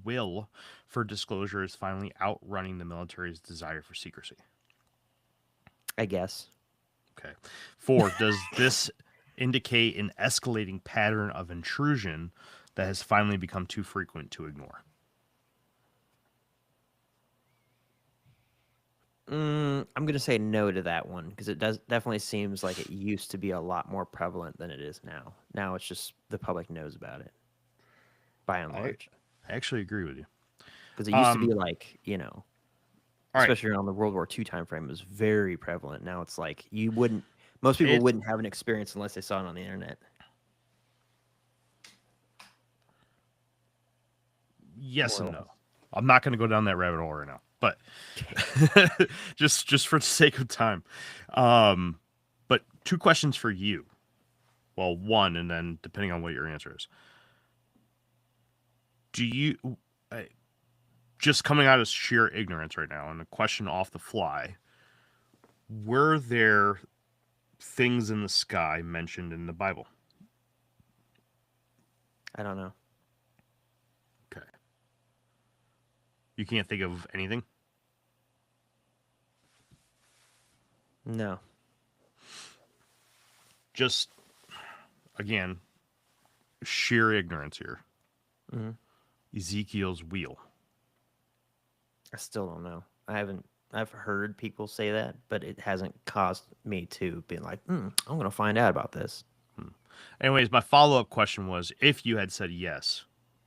will for disclosure is finally outrunning the military's desire for secrecy? I guess. Okay. 4, does this indicate an escalating pattern of intrusion that has finally become too frequent to ignore? I'm going to say no to that one, because it definitely seems like it used to be a lot more prevalent than it is now. Now it's just the public knows about it, by and large. I actually agree with you. Because it used to be like, right. especially around the World War II time frame, it was very prevalent. Now it's like most people wouldn't have an experience unless they saw it on the internet. Yes and no. I'm not going to go down that rabbit hole right now, but just for the sake of time. But 2 questions for you. Well, 1, and then depending on what your answer is. Do you, just coming out of sheer ignorance right now, and a question off the fly, were there things in the sky mentioned in the Bible? I don't know. Okay. You can't think of anything? No. Just again, sheer ignorance here. Hmm. Ezekiel's wheel. I still don't know. I've heard people say that, but it hasn't caused me to be like, I'm going to find out about this. Anyways, my follow up question was, if you had said yes,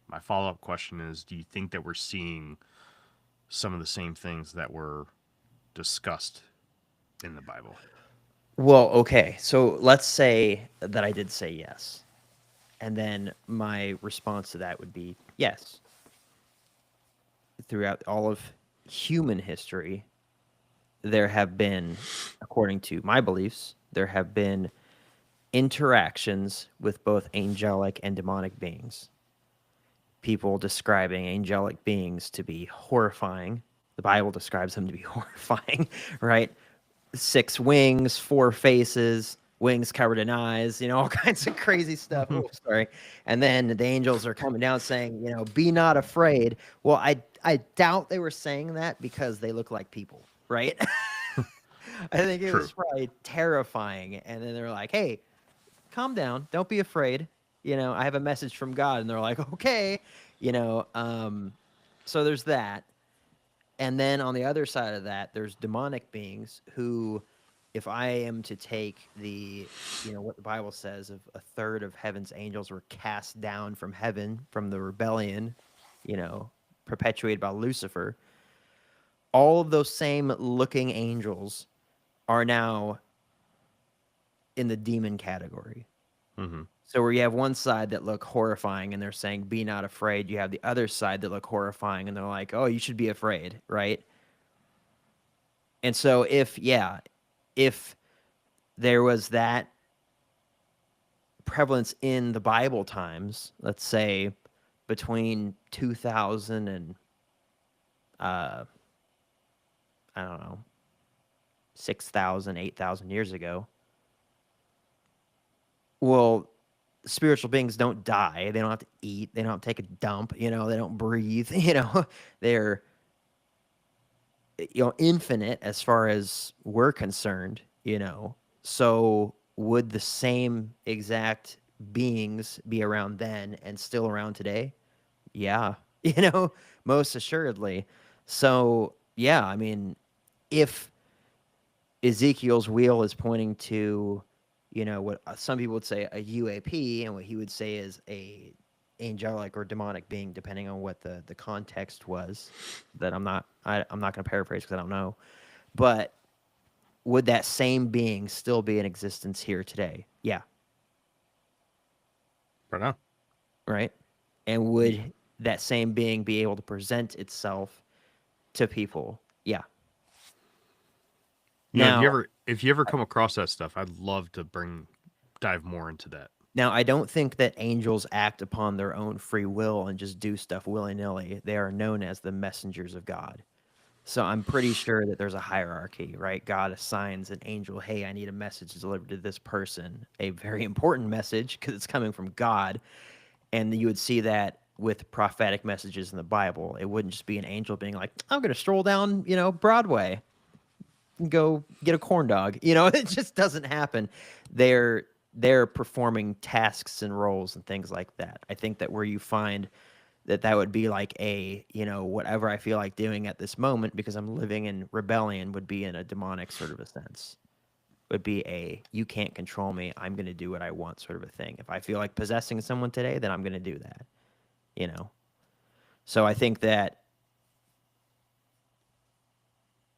my follow up question is, do you think that we're seeing some of the same things that were discussed in the Bible? Well, okay. So let's say that I did say yes. And then my response to that would be yes. Throughout all of human history, there have been, according to my beliefs, there have been interactions with both angelic and demonic beings. People describing angelic beings to be horrifying. The Bible describes them to be horrifying, right? 6 wings, 4 faces, wings covered in eyes, all kinds of crazy stuff. Oh, sorry. And then the angels are coming down saying, be not afraid. Well, I doubt they were saying that because they look like people, right? I think it True. was probably terrifying. And then they're like, hey, calm down. Don't be afraid. I have a message from God. And they're like, okay. So there's that. And then on the other side of that, there's demonic beings who, if I am to take what the Bible says, of a third of heaven's angels were cast down from heaven from the rebellion, perpetuated by Lucifer, all of those same looking angels are now in the demon category. Mm-hmm. So where you have one side that look horrifying and they're saying, be not afraid. You have the other side that look horrifying and they're like, oh, you should be afraid, right? And so if there was that prevalence in the Bible times, let's say between 2000 and, I don't know, 6,000, 8,000 years ago, well, spiritual beings don't die. They don't have to eat. They don't have to take a dump. They don't breathe. They're infinite as far as we're concerned. So would the same exact beings be around then and still around today? Yeah, most assuredly. So yeah, I mean, if Ezekiel's wheel is pointing to, what some people would say a UAP, and what he would say is a angelic or demonic being, depending on what the context was. That I'm not going to paraphrase because I don't know. But would that same being still be in existence here today? Yeah. Right on. Right. And would that same being be able to present itself to people? Yeah. If Now, you ever come across that stuff, I'd love to dive more into that. Now, I don't think that angels act upon their own free will and just do stuff willy-nilly. They are known as the messengers of God. So I'm pretty sure that there's a hierarchy, right? God assigns an angel, hey, I need a message delivered to this person, a very important message because it's coming from God. And you would see that with prophetic messages in the Bible. It wouldn't just be an angel being like, I'm going to stroll down, Broadway and go get a corn dog. It just doesn't happen. They're performing tasks and roles and things like that. I think that where you find that would be like a, whatever I feel like doing at this moment because I'm living in rebellion would be in a demonic sort of a sense. Would be a, you can't control me. I'm going to do what I want sort of a thing. If I feel like possessing someone today, then I'm going to do that, So I think that,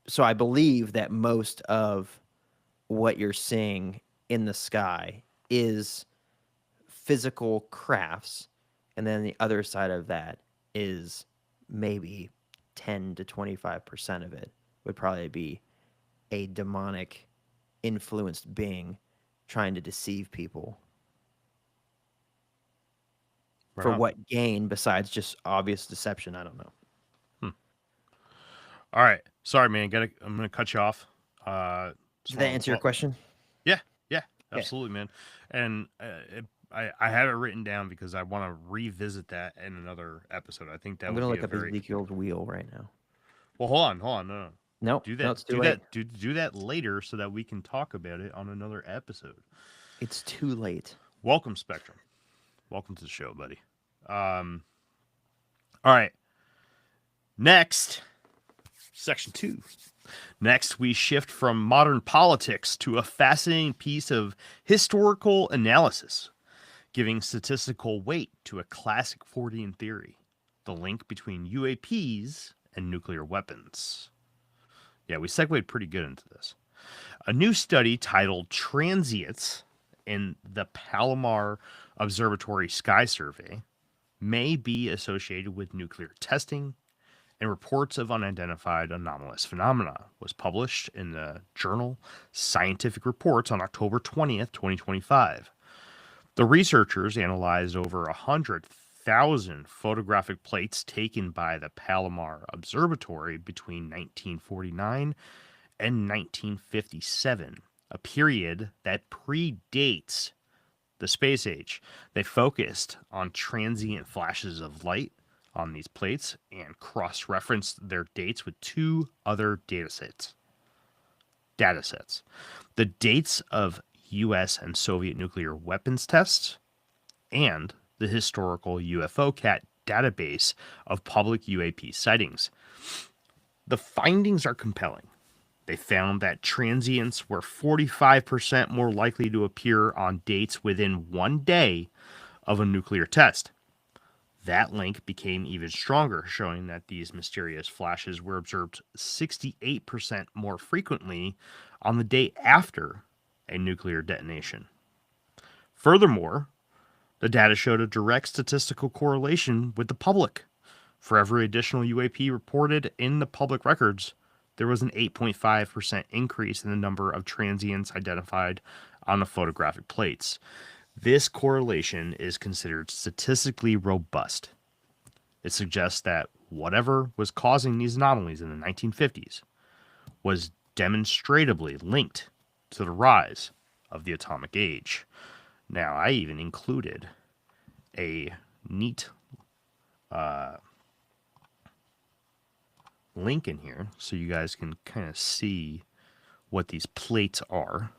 so I believe that most of what you're seeing in the sky is physical crafts, and then the other side of that is maybe 10 to 25% of it would probably be a demonic influenced being trying to deceive people. Right For on. what gain besides just obvious deception? I don't know. All right. Sorry, man. I'm gonna cut you off. Did that answer your question? Yeah, yeah, Okay. absolutely, man. And I have it written down because I want to revisit that in another episode. I think that I'm would going to be look a up very Ezekiel's wheel right now. well. Hold on. No. Nope. Do No, that. it's too Do late. that. Do that later so that we can talk about it on another episode. It's too late. Welcome, Spectrum. Welcome to the show, buddy. All right. Next, section 2. Next, we shift from modern politics to a fascinating piece of historical analysis, giving statistical weight to a classic Fortean theory, the link between UAPs and nuclear weapons. Yeah, we segued pretty good into this. A new study titled Transients in the Palomar Observatory Sky Survey may be associated with nuclear testing, and reports of unidentified anomalous phenomena was published in the journal Scientific Reports on October 20th, 2025. The researchers analyzed over 100,000 photographic plates taken by the Palomar Observatory between 1949 and 1957, a period that predates the space age. They focused on transient flashes of light on these plates and cross-referenced their dates with 2 other datasets. The dates of US and Soviet nuclear weapons tests and the historical UFOCAT database of public UAP sightings. The findings are compelling. They found that transients were 45% more likely to appear on dates within 1 day of a nuclear test. That link became even stronger, showing that these mysterious flashes were observed 68% more frequently on the day after a nuclear detonation. Furthermore, the data showed a direct statistical correlation with the public. For every additional UAP reported in the public records, there was an 8.5% increase in the number of transients identified on the photographic plates. This correlation is considered statistically robust. It suggests that whatever was causing these anomalies in the 1950s was demonstrably linked to the rise of the atomic age. Now, I even included a neat link in here so you guys can kind of see what these plates are.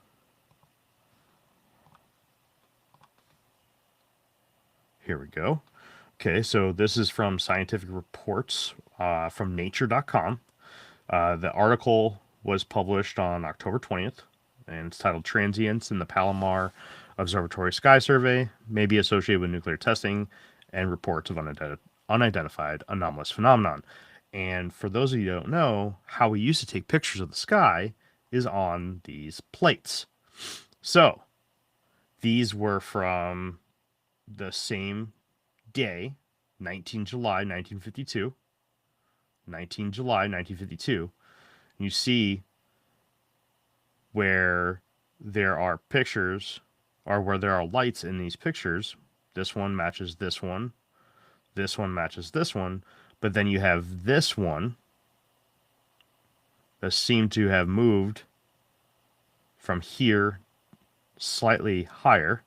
Here we go. Okay, so this is from Scientific Reports from nature.com. The article was published on October 20th, and it's titled Transients in the Palomar Observatory Sky Survey may be associated with nuclear testing and reports of unidentified anomalous phenomenon. And for those of you who don't know, how we used to take pictures of the sky is on these plates. So these were from the same day, 19 July 1952. 19 July 1952. You see where there are pictures, or where there are lights in these pictures. This one matches this one. This one matches this one. But then you have this one that seemed to have moved from here slightly higher.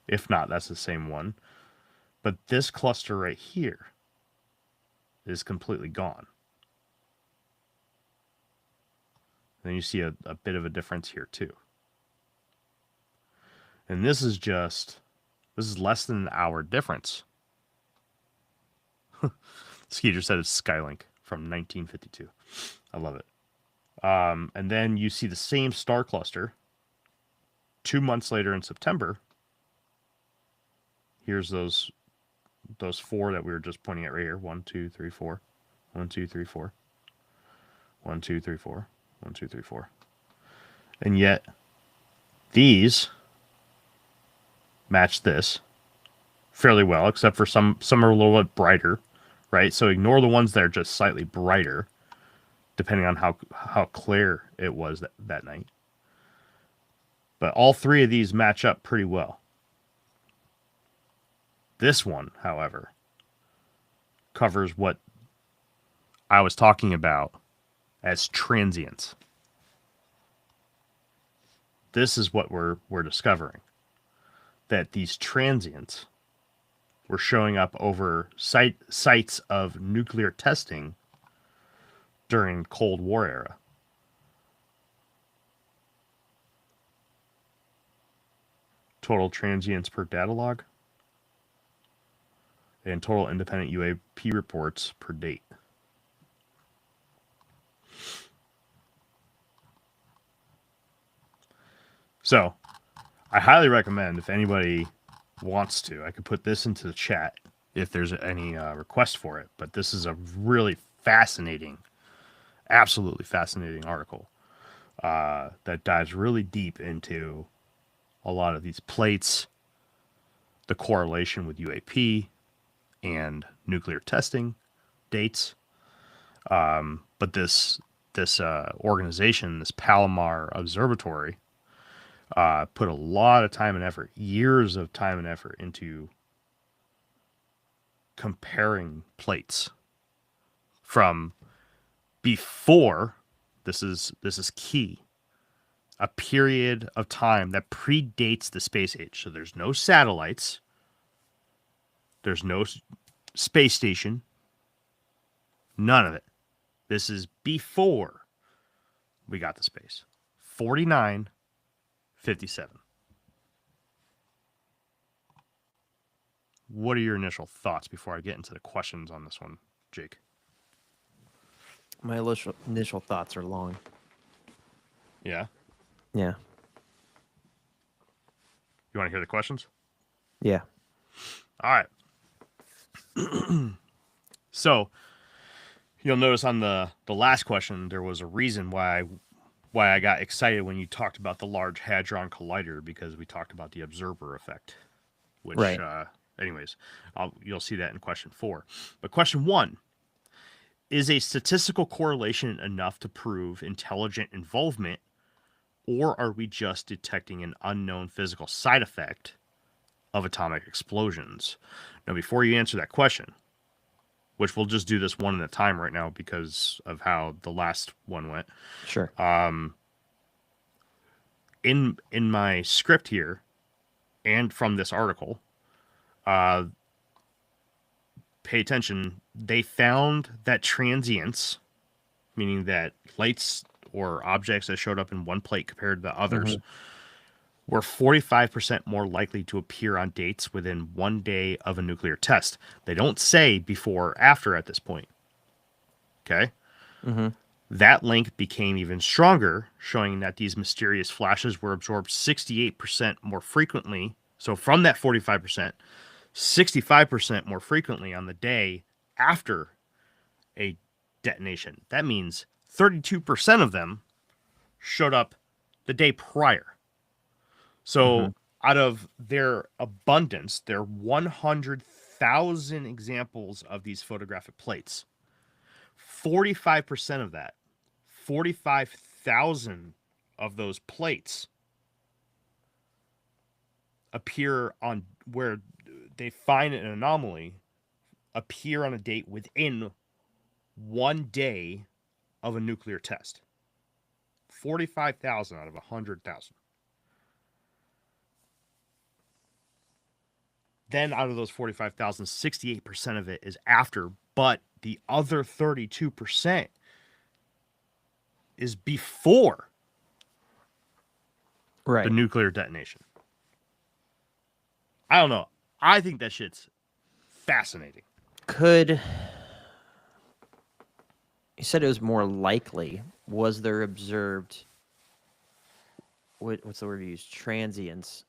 If not, that's the same one. But this cluster right here is completely gone. Then you see a bit of a difference here too. And this is less than an hour difference. Skeeter said it's Skylink from 1952. I love it. And then you see the same star cluster 2 months later in September. Here's those 4 that we were just pointing at right here. 1, 2, 3, 4. 1, 2, 3, 4. 1, 2, 3, 4. 1, 2, 3, 4. And yet these match this fairly well, except for some are a little bit brighter, right? So ignore the ones that are just slightly brighter, depending on how clear it was that night. But all 3 of these match up pretty well. This one, however, covers what I was talking about as transients. This is what we're discovering. That these transients were showing up over sites of nuclear testing during Cold War era. Total transients per data log. And total independent UAP reports per date. So, I highly recommend, if anybody wants to, I could put this into the chat if there's any request for it. But this is a really fascinating, absolutely fascinating article that dives really deep into a lot of these plates, the correlation with UAP and nuclear testing dates. But this organization, this Palomar Observatory, put a lot of time and effort, years of time and effort, into comparing plates from before, this is key, a period of time that predates the space age. So there's no satellites, there's no space station, none of it. This is before we got to space. 4957. What are your initial thoughts before I get into the questions on this one, Jake? My initial thoughts are long. Yeah? Yeah. You want to hear the questions? Yeah. All right. So, you'll notice on the last question, there was a reason why I got excited when you talked about the Large Hadron Collider, because we talked about the observer effect, which, right. Anyways, you'll see that in question 4. But question 1, is a statistical correlation enough to prove intelligent involvement, or are we just detecting an unknown physical side effect of atomic explosions? Now, before you answer that question, which we'll just do this one at a time right now because of how the last one went. Sure. In my script here, and from this article, pay attention. They found that transients, meaning that lights or objects that showed up in one plate compared to the others, were 45% more likely to appear on dates within 1 day of a nuclear test. They don't say before or after at this point. Okay? That link became even stronger, showing that these mysterious flashes were absorbed 68% more frequently. So from that 45%, 65% more frequently on the day after a detonation. That means 32% of them showed up the day prior. So out of their abundance, their 100,000 examples of these photographic plates, 45% of that, 45,000 of those plates appear on where they find an anomaly, appear on a date within 1 day of a nuclear test. 45,000 out of 100,000. Then out of those 45,000, 68% of it is after, but the other 32% is before the nuclear detonation. I don't know. I think that shit's fascinating. You said it was more likely. Was there observed, what's the word you use, transients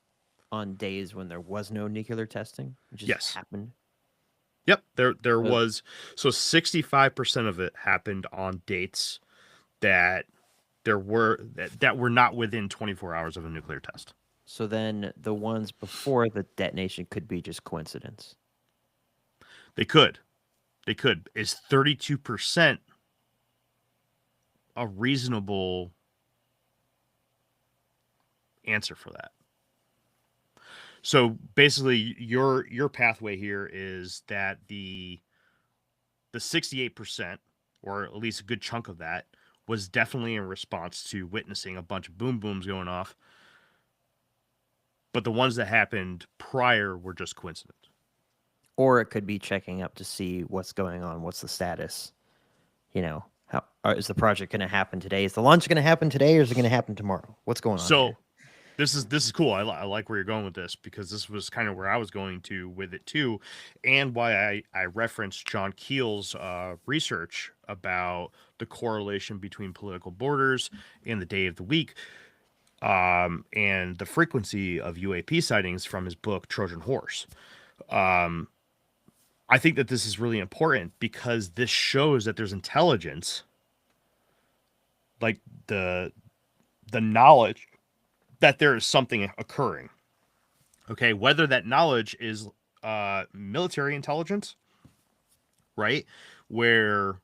on days when there was no nuclear testing? It just happened? Yep, there was. So 65% of it happened on dates that were not within 24 hours of a nuclear test. So then the ones before the detonation could be just coincidence. They could. Is 32% a reasonable answer for that? So basically, your pathway here is that the 68%, or at least a good chunk of that, was definitely in response to witnessing a bunch of boom booms going off. But the ones that happened prior were just coincidence. Or it could be checking up to see what's going on, what's the status, How is the project going to happen today? Is the launch going to happen today, or is it going to happen tomorrow? What's going on So here? this is cool. I like where you're going with this, because this was kind of where I was going to with it too, and why I referenced John Keel's research about the correlation between political borders and the day of the week, and the frequency of UAP sightings from his book Trojan Horse. I think that this is really important because this shows that there's intelligence, like the knowledge that there is something occurring. Okay, whether that knowledge is military intelligence, right? Where,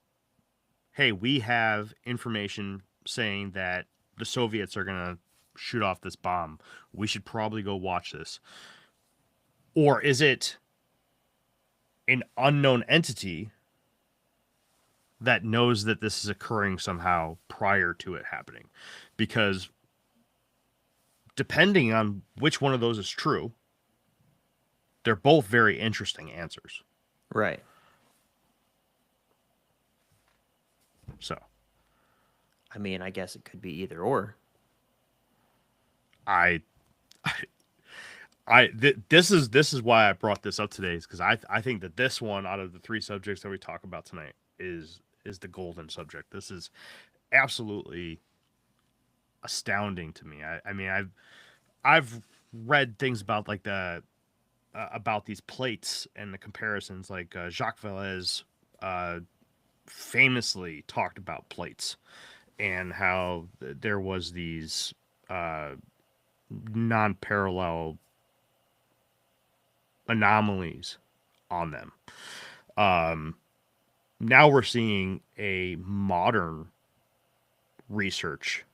hey, we have information saying that the Soviets are going to shoot off this bomb. We should probably go watch this. Or is it an unknown entity that knows that this is occurring somehow prior to it happening? Because depending on which one of those is true, they're both very interesting answers. Right. So I mean, I guess it could be either or. this is why I brought this up today, is because I think that this one out of the three subjects that we talk about tonight is the golden subject. This is absolutely astounding to me. I mean, I've read things about like the about these plates and the comparisons. Like Jacques Vallée famously talked about plates and how there was these non-parallel anomalies on them. Now we're seeing a modern research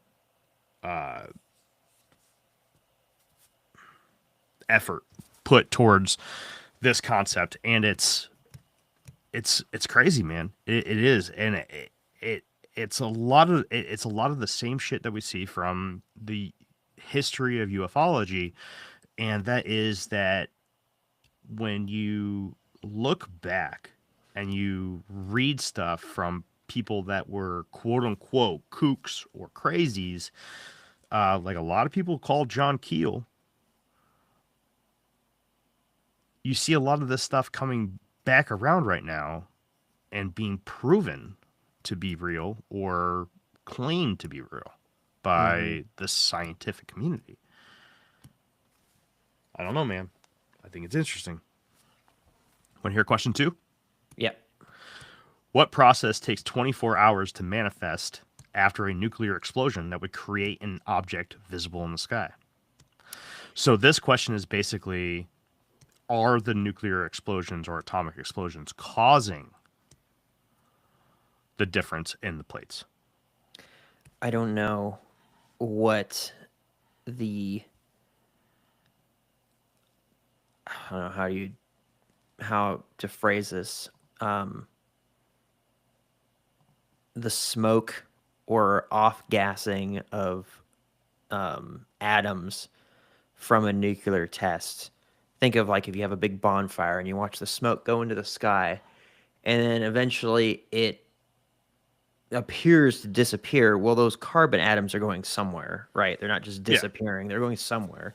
effort put towards this concept, and it's crazy, man. It is, and it's a lot of the same shit that we see from the history of ufology, and that is that when you look back and you read stuff from people that were quote unquote kooks or crazies, like a lot of people call John Keel, you see a lot of this stuff coming back around right now and being proven to be real or claimed to be real by the scientific community. I don't know, man. I think it's interesting. Want to hear question 2? Yep. What process takes 24 hours to manifest after a nuclear explosion that would create an object visible in the sky? So this question is basically, are the nuclear explosions or atomic explosions causing the difference in the plates? I don't know what the I don't know how to phrase this. The smoke or off gassing of atoms from a nuclear test. Think of like if you have a big bonfire and you watch the smoke go into the sky, and then eventually it appears to disappear. Well, those carbon atoms are going somewhere, right? They're not just disappearing, they're going somewhere.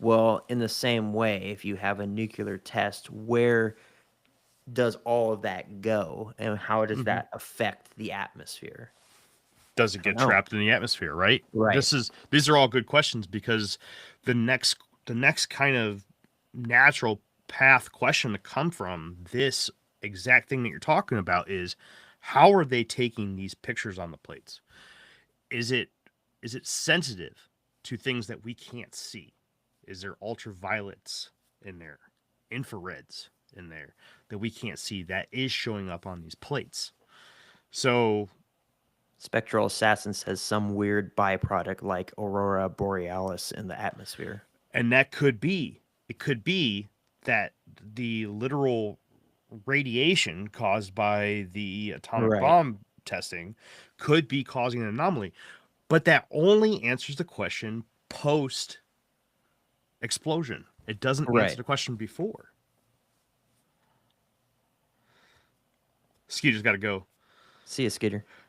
Well, in the same way, if you have a nuclear test, where does all of that go, and how does that affect the atmosphere? Does it get trapped in the atmosphere, right? Right. These are all good questions, because the next kind of natural path question to come from this exact thing that you're talking about is, how are they taking these pictures on the plates? Is it sensitive to things that we can't see? Is there ultraviolets in there, infrareds in there that we can't see that is showing up on these plates? So Spectral Assassin says some weird byproduct like aurora borealis in the atmosphere. And that could be, it could be that the literal radiation caused by the atomic bomb testing could be causing an anomaly. But that only answers the question post explosion. It doesn't answer the question before. Skeeter's got to go. See you, Skeeter.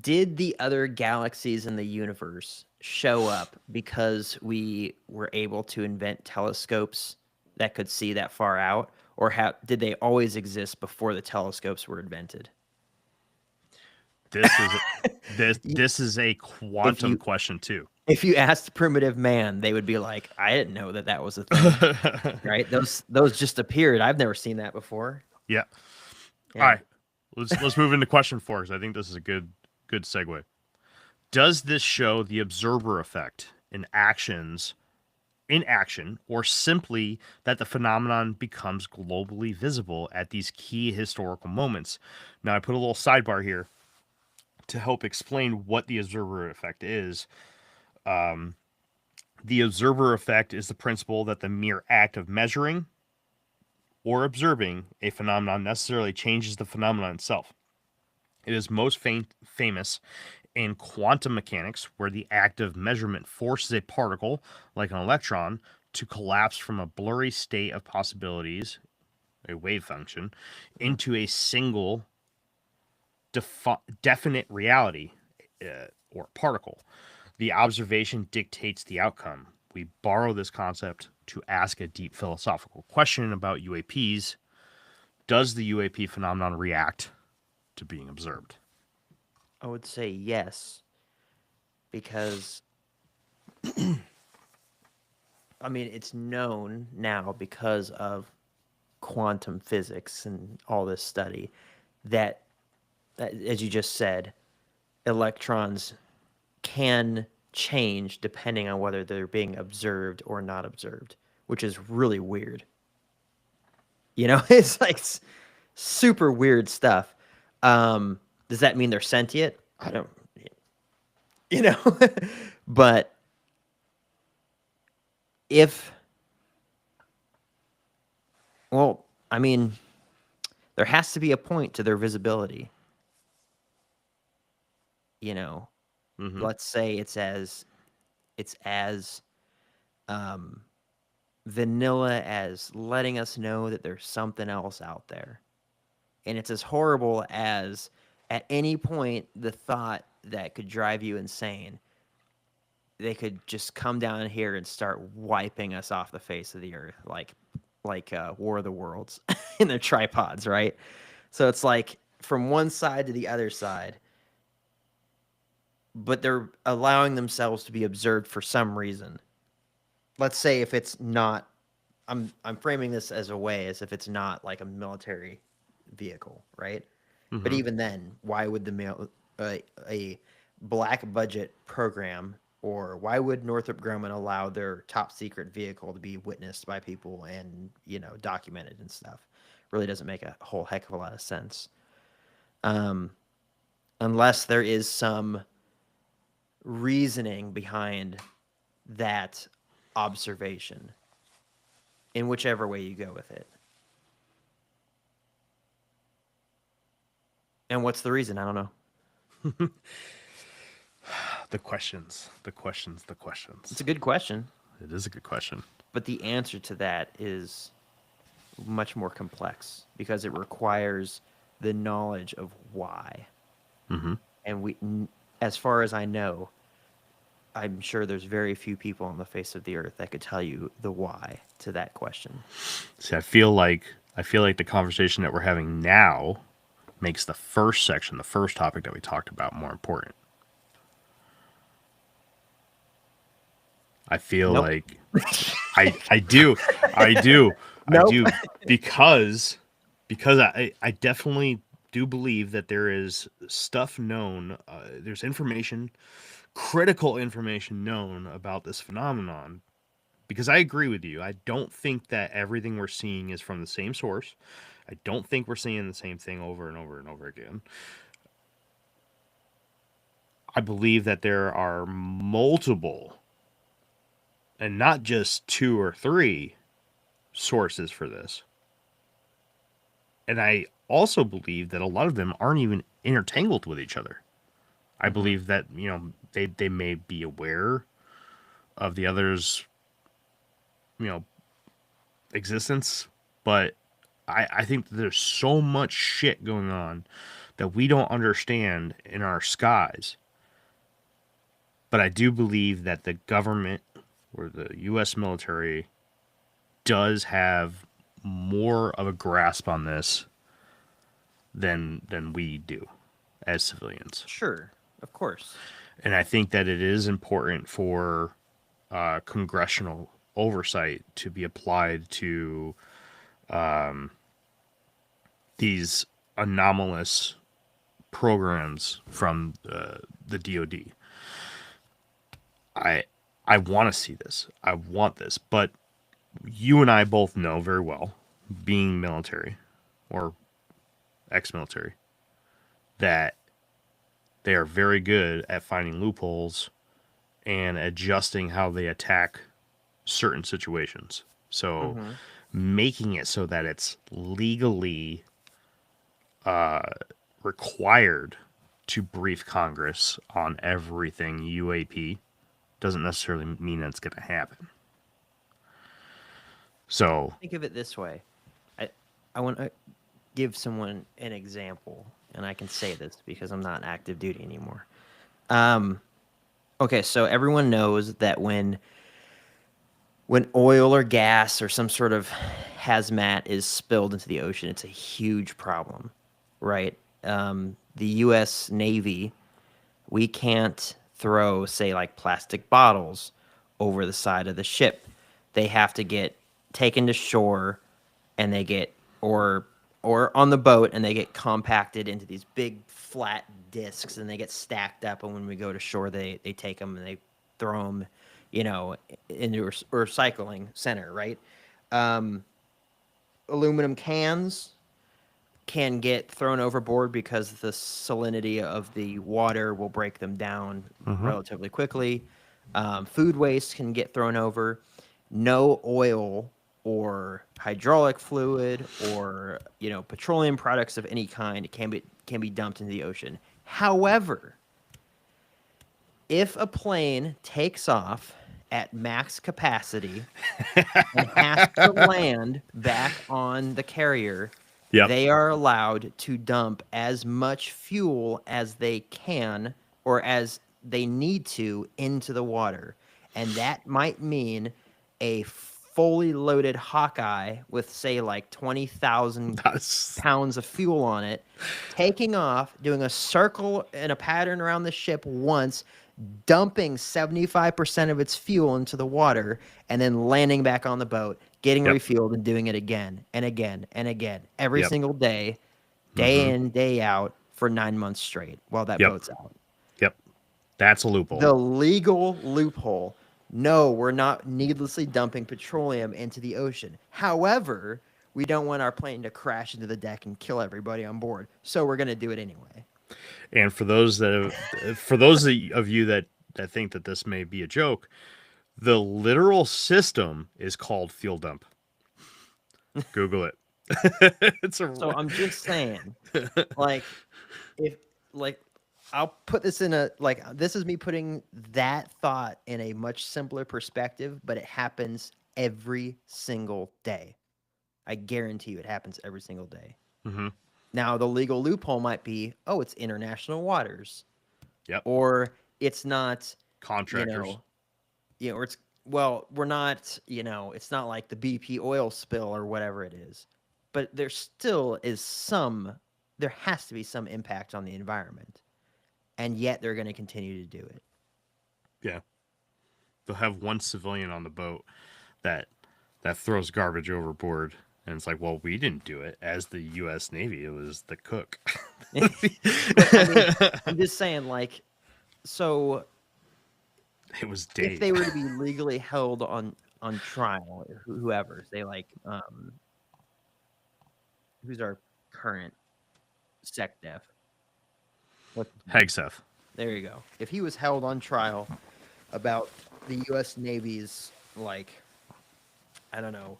did the other galaxies in the universe show up because we were able to invent telescopes that could see that far out, or did they always exist before the telescopes were invented? This is Y- this is a if quantum you question too. if you asked primitive man, they would be like, "I didn't know that that was a thing." Right? Those just appeared. I've never seen that before. Yeah. All Yeah. right. Let's move into question 4 because I think this is a good segue. Does this show the observer effect in action, or simply that the phenomenon becomes globally visible at these key historical moments? Now, I put a little sidebar here to help explain what the observer effect is. The observer effect is the principle that the mere act of measuring or observing a phenomenon necessarily changes the phenomenon itself. It is most famous in quantum mechanics, where the act of measurement forces a particle, like an electron, to collapse from a blurry state of possibilities, a wave function, into a single definite reality, or particle. The observation dictates the outcome. We borrow this concept to ask a deep philosophical question about UAPs. Does the UAP phenomenon react to being observed? I would say yes, because I mean, it's known now because of quantum physics and all this study that, as you just said, electrons can change depending on whether they're being observed or not observed, which is really weird. You know, it's like super weird stuff. Does that mean they're sentient? I don't, you know, but if, well, I mean, there has to be a point to their visibility. You know, Mm-hmm. let's say it's as um, vanilla as letting us know that there's something else out there, and it's as horrible as at any point the thought that could drive you insane. They could just come down here and start wiping us off the face of the earth, like War of the Worlds in their tripods, right? So it's like from one side to the other side, but they're allowing themselves to be observed for some reason. Let's say if it's not, I'm framing this as a way as if it's not like a military vehicle, right? But Mm-hmm. even then, why would a black budget program, or why would Northrop Grumman allow their top secret vehicle to be witnessed by people and documented and stuff? Really doesn't make a whole heck of a lot of sense, um, unless there is some reasoning behind that observation in whichever way you go with it. And what's the reason? I don't know. The questions, the questions, the It's questions. a good question, It is a good question. but the answer to that is much more complex because it requires the knowledge of why. Mm-hmm. And as far as I know, I'm sure there's very few people on the face of the earth that could tell you the why to that question. See, I feel like the conversation that we're having now makes the first section, the first topic that we talked about, more important. I feel Nope. like I do. I do. I Nope. do because I definitely do believe that there is stuff known, there's information, critical information known about this phenomenon, because I agree with you. I don't think that everything we're seeing is from the same source. I don't think we're seeing the same thing over and over and over again. I believe that there are multiple, and not just 2 or 3 sources for this. And I also believe that a lot of them aren't even intertangled with each other. I Mm-hmm. believe that, they may be aware of the other's, you know, existence, but I think there's so much shit going on that we don't understand in our skies. But I do believe that the government or the U.S. military does have more of a grasp on this than we do as civilians. Sure, of course. And I think that it is important for congressional oversight to be applied to these anomalous programs from the DoD. I want to see this. I want this, but you and I both know very well, being military or ex-military, that they are very good at finding loopholes and adjusting how they attack certain situations. So Mm-hmm. making it so that it's legally required to brief Congress on everything UAP doesn't necessarily mean that's going to happen. So Think of it this way. I want to give someone an example, and I can say this because I'm not active duty anymore. Okay, so everyone knows that when oil or gas or some sort of hazmat is spilled into the ocean, it's a huge problem, right? The U.S. Navy, we can't throw, say, like plastic bottles over the side of the ship. They have to get taken to shore, and they get or on the boat, and they get compacted into these big flat discs, and they get stacked up. And when we go to shore, they take them and they throw them, into a recycling center, right? Um, Aluminum cans can get thrown overboard because the salinity of the water will break them down relatively quickly. Food waste can get thrown over. No oil or hydraulic fluid or petroleum products of any kind can be dumped into the ocean. However, if a plane takes off at max capacity and has to land back on the carrier, Yep. they are allowed to dump as much fuel as they can or as they need to into the water. And that might mean a fully loaded Hawkeye with, say, like 20,000 That's pounds of fuel on it, taking off, doing a circle and a pattern around the ship once, dumping 75% of its fuel into the water, and then landing back on the boat, getting Yep. refueled, and doing it again and again and again every Yep. single day, day in, day out, for 9 months straight while that Yep. boat's out. Yep. That's a loophole. The legal loophole. No, we're not needlessly dumping petroleum into the ocean. However, we don't want our plane to crash into the deck and kill everybody on board, so we're going to do it anyway. And for those of you that think that this may be a joke, the literal system is called fuel dump. Google it. So I'm just saying, like, if like I'll put this in this is me putting that thought in a much simpler perspective, but it happens every single day. I guarantee you it happens every single day. Mm-hmm. Now, the legal loophole might be, oh, it's international waters. Yep. Or it's not Contractors. Or it's, well, we're not, it's not like the BP oil spill or whatever it is. But there still is there has to be some impact on the environment. And yet they're going to continue to do it. Yeah. They'll have one civilian on the boat that throws garbage overboard. And it's like, well, we didn't do it. As the U.S. Navy, it was the cook. I'm just saying, like, so it was Dave. if they were to be legally held on trial, or whoever, say, like, who's our current SecDef? Hegseth. There you go. If he was held on trial about the U.S. Navy's, like, I don't know,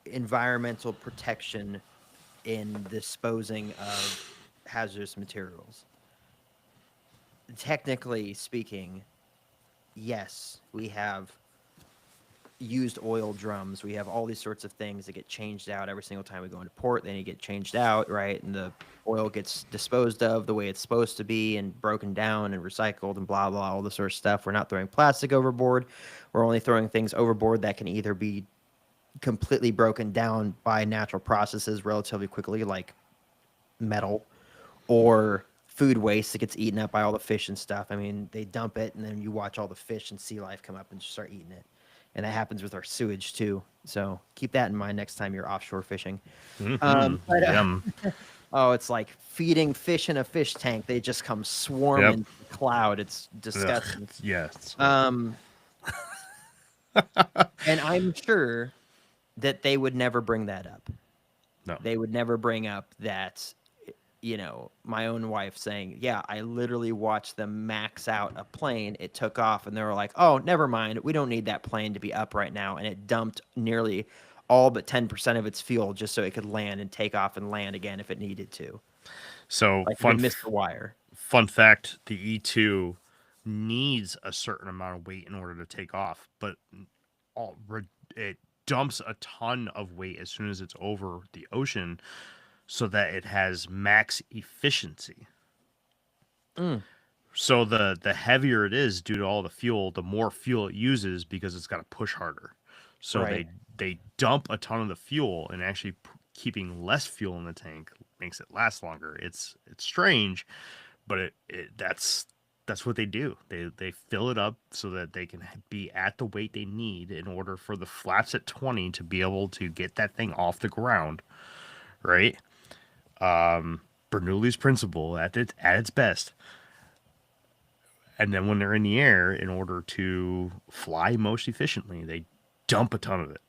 environmental protection in disposing of hazardous materials, technically speaking, yes, we have used oil drums. We have all these sorts of things that get changed out every single time we go into port. Then you get changed out, right? And the oil gets disposed of the way it's supposed to be and broken down and recycled and blah, blah, all this sort of stuff. We're not throwing plastic overboard. We're only throwing things overboard that can either be completely broken down by natural processes relatively quickly, like metal, or food waste that gets eaten up by all the fish and stuff. I mean, they dump it and then you watch all the fish and sea life come up and just start eating it. And that happens with our sewage too. So keep that in mind next time you're offshore fishing. Yum. Oh, it's like feeding fish in a fish tank. They just come swarming into the cloud. It's disgusting. Yes. And I'm sure that they would never bring that up. No. They would never bring up that, you know, my own wife saying, yeah, I literally watched them max out a plane. It took off and they were like, oh, never mind. We don't need that plane to be up right now. And it dumped nearly all but 10% of its fuel just so it could land and take off and land again if it needed to. So Like Mr. Wire. Fun fact, the E2 needs a certain amount of weight in order to take off, but it dumps a ton of weight as soon as it's over the ocean so that it has max efficiency. So the heavier it is due to all the fuel, the more fuel it uses because it's got to push harder. So Right. they dump a ton of the fuel, and actually keeping less fuel in the tank makes it last longer. It's strange, but that's what they do. They fill it up so that they can be at the weight they need in order for the flaps at 20 to be able to get that thing off the ground, right? Bernoulli's principle at its best. And then when they're in the air, in order to fly most efficiently, they dump a ton of it.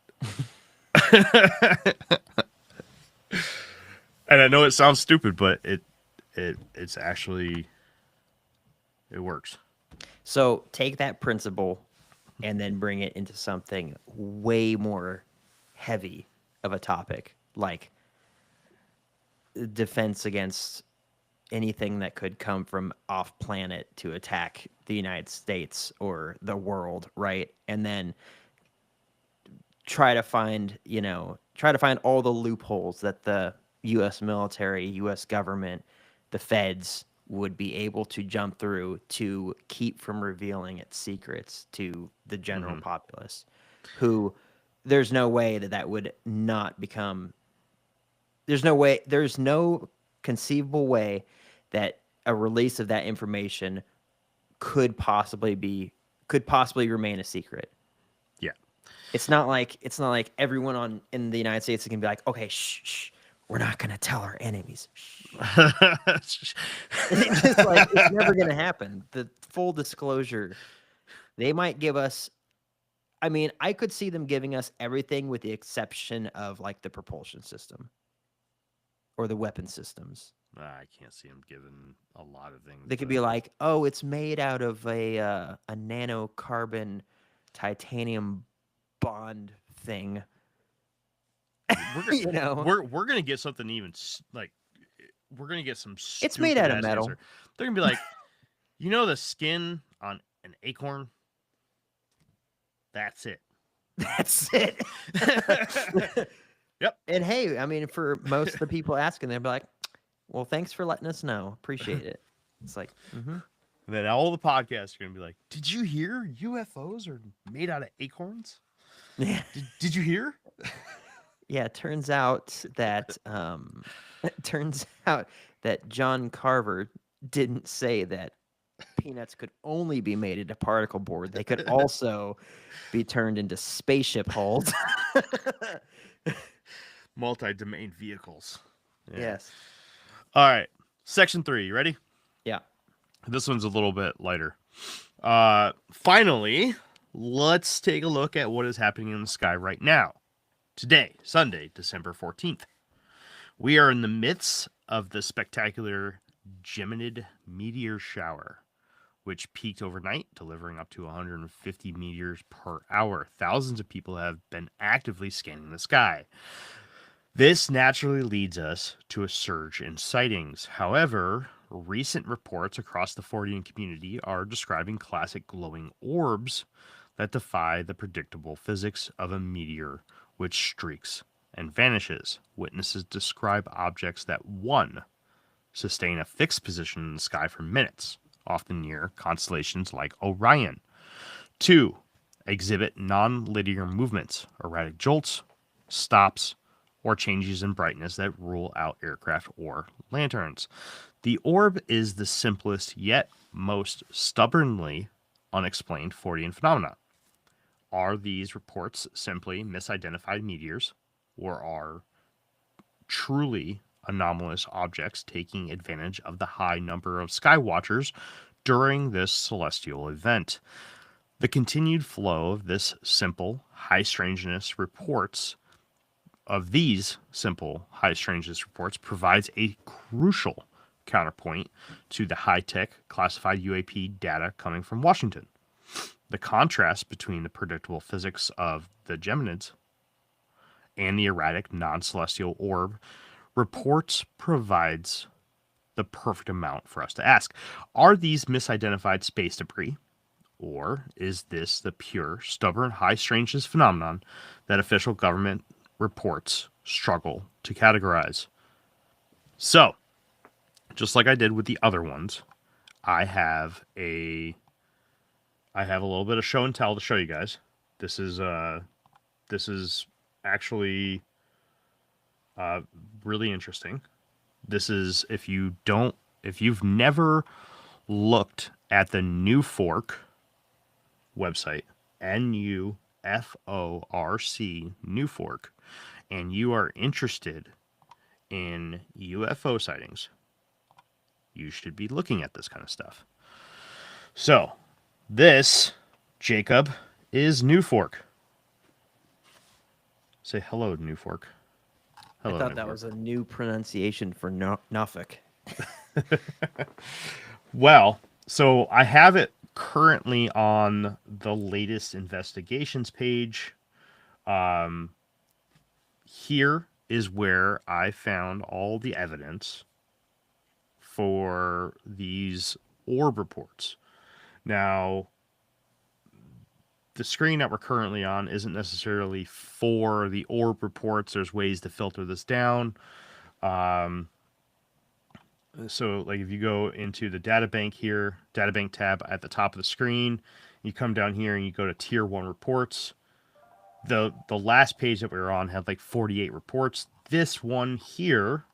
And I know it sounds stupid, but it's actually, it works. So take that principle and then bring it into something way more heavy of a topic, like defense against anything that could come from off planet to attack the United States or the world, right? And then try to find all the loopholes that the US military, US government, the feds would be able to jump through to keep from revealing its secrets to the general populace, who there's no way that would not become, there's no conceivable way that a release of that information could possibly remain a secret. Yeah. It's not like everyone in the United States can be like, okay, shh, we're not gonna tell our enemies. It's just like, it's never gonna happen. The full disclosure, they might give us. I mean, I could see them giving us everything with the exception of like the propulsion system or the weapon systems. I can't see them giving a lot of things. They could be like, oh, it's made out of a nanocarbon titanium bond thing. We're gonna get something even like, we're gonna get some. It's made out of metal. Answer. They're gonna be like, you know, the skin on an acorn. That's it. That's it. Yep. And hey, I mean, for most of the people asking, they'll be like, well, thanks for letting us know. Appreciate it. It's like, Then all the podcasts are gonna be like, did you hear UFOs are made out of acorns? Yeah. Did you hear? Yeah, it turns out that John Carver didn't say that peanuts could only be made into particle board. They could also be turned into spaceship hulls. Multi-domain vehicles. Yeah. Yes. All right. Section 3. You ready? Yeah. This one's a little bit lighter. Finally, let's take a look at what is happening in the sky right now. Today, Sunday, December 14th. We are in the midst of the spectacular Geminid meteor shower, which peaked overnight, delivering up to 150 meteors per hour. Thousands of people have been actively scanning the sky. This naturally leads us to a surge in sightings. However, recent reports across the Fortean community are describing classic glowing orbs that defy the predictable physics of a meteor which streaks and vanishes. Witnesses describe objects that, 1, sustain a fixed position in the sky for minutes, often near constellations like Orion. 2, exhibit non-linear movements, erratic jolts, stops, or changes in brightness that rule out aircraft or lanterns. The orb is the simplest yet most stubbornly unexplained Fortean phenomena. Are these reports simply misidentified meteors, or are truly anomalous objects taking advantage of the high number of sky watchers during this celestial event? The continued flow of these simple high strangeness reports provides a crucial counterpoint to the high-tech classified UAP data coming from Washington. The contrast between the predictable physics of the Geminids and the erratic non-celestial orb reports provides the perfect amount for us to ask. Are these misidentified space debris, or is this the pure, stubborn, high strangeness phenomenon that official government reports struggle to categorize? So, just like I did with the other ones, I have a little bit of show and tell to show you guys. This is actually really interesting. This is if you've never looked at the NUFORC website, NUFORC, NUFORC, and you are interested in UFO sightings, you should be looking at this kind of stuff. So, this, Jacob, is NUFORC. Say hello, NUFORC. Hello, I thought NUFORC. that was a new pronunciation for Norfolk. Well, so I have it currently on the latest investigations page. Here is where I found all the evidence for these orb reports. Now, the screen that we're currently on isn't necessarily for the orb reports. There's ways to filter this down. So like if you go into the data bank here, data bank tab at the top of the screen, you come down here and you go to tier 1 reports. The last page that we were on had like 48 reports. This one here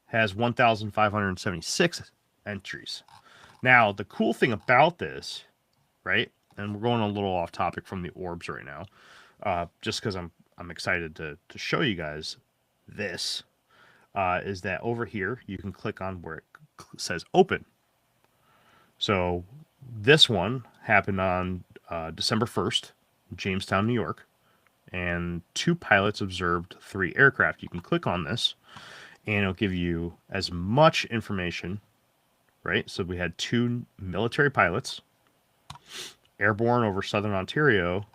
has 1,576 entries. Now, the cool thing about this, right? And we're going a little off topic from the orbs right now, just because I'm excited to show you guys this. Is that over here you can click on where it says open. So this one happened on December 1st, Jamestown, New York, and 2 pilots observed 3 aircraft. You can click on this and it'll give you as much information, right? So we had 2 military pilots airborne over southern Ontario,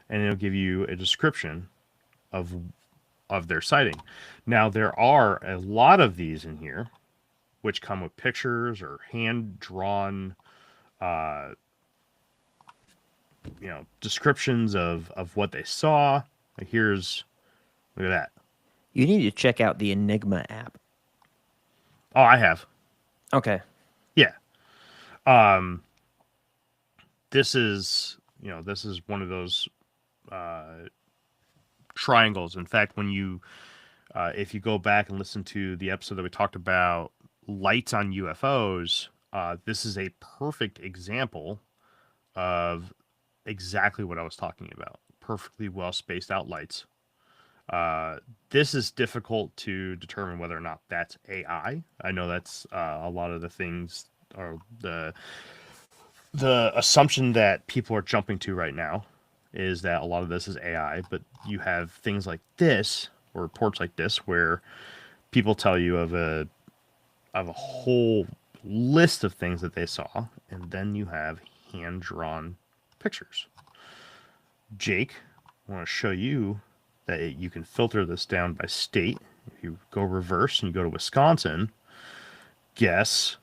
and it'll give you a description of their sighting. Now, there are a lot of these in here, which come with pictures or hand-drawn, descriptions of what they saw. Like look at that. You need to check out the Enigma app. Oh, I have. Okay. Yeah. This is one of those triangles. In fact, when you if you go back and listen to the episode that we talked about lights on UFOs, this is a perfect example of exactly what I was talking about. Perfectly well spaced out lights. This is difficult to determine whether or not that's AI. I know that's a lot of the things, or the assumption that people are jumping to right now is that a lot of this is AI, but you have things like this, or reports like this, where people tell you of a whole list of things that they saw, and then you have hand-drawn pictures. Jake, I want to show you that you can filter this down by state. If you go reverse and you go to Wisconsin, guess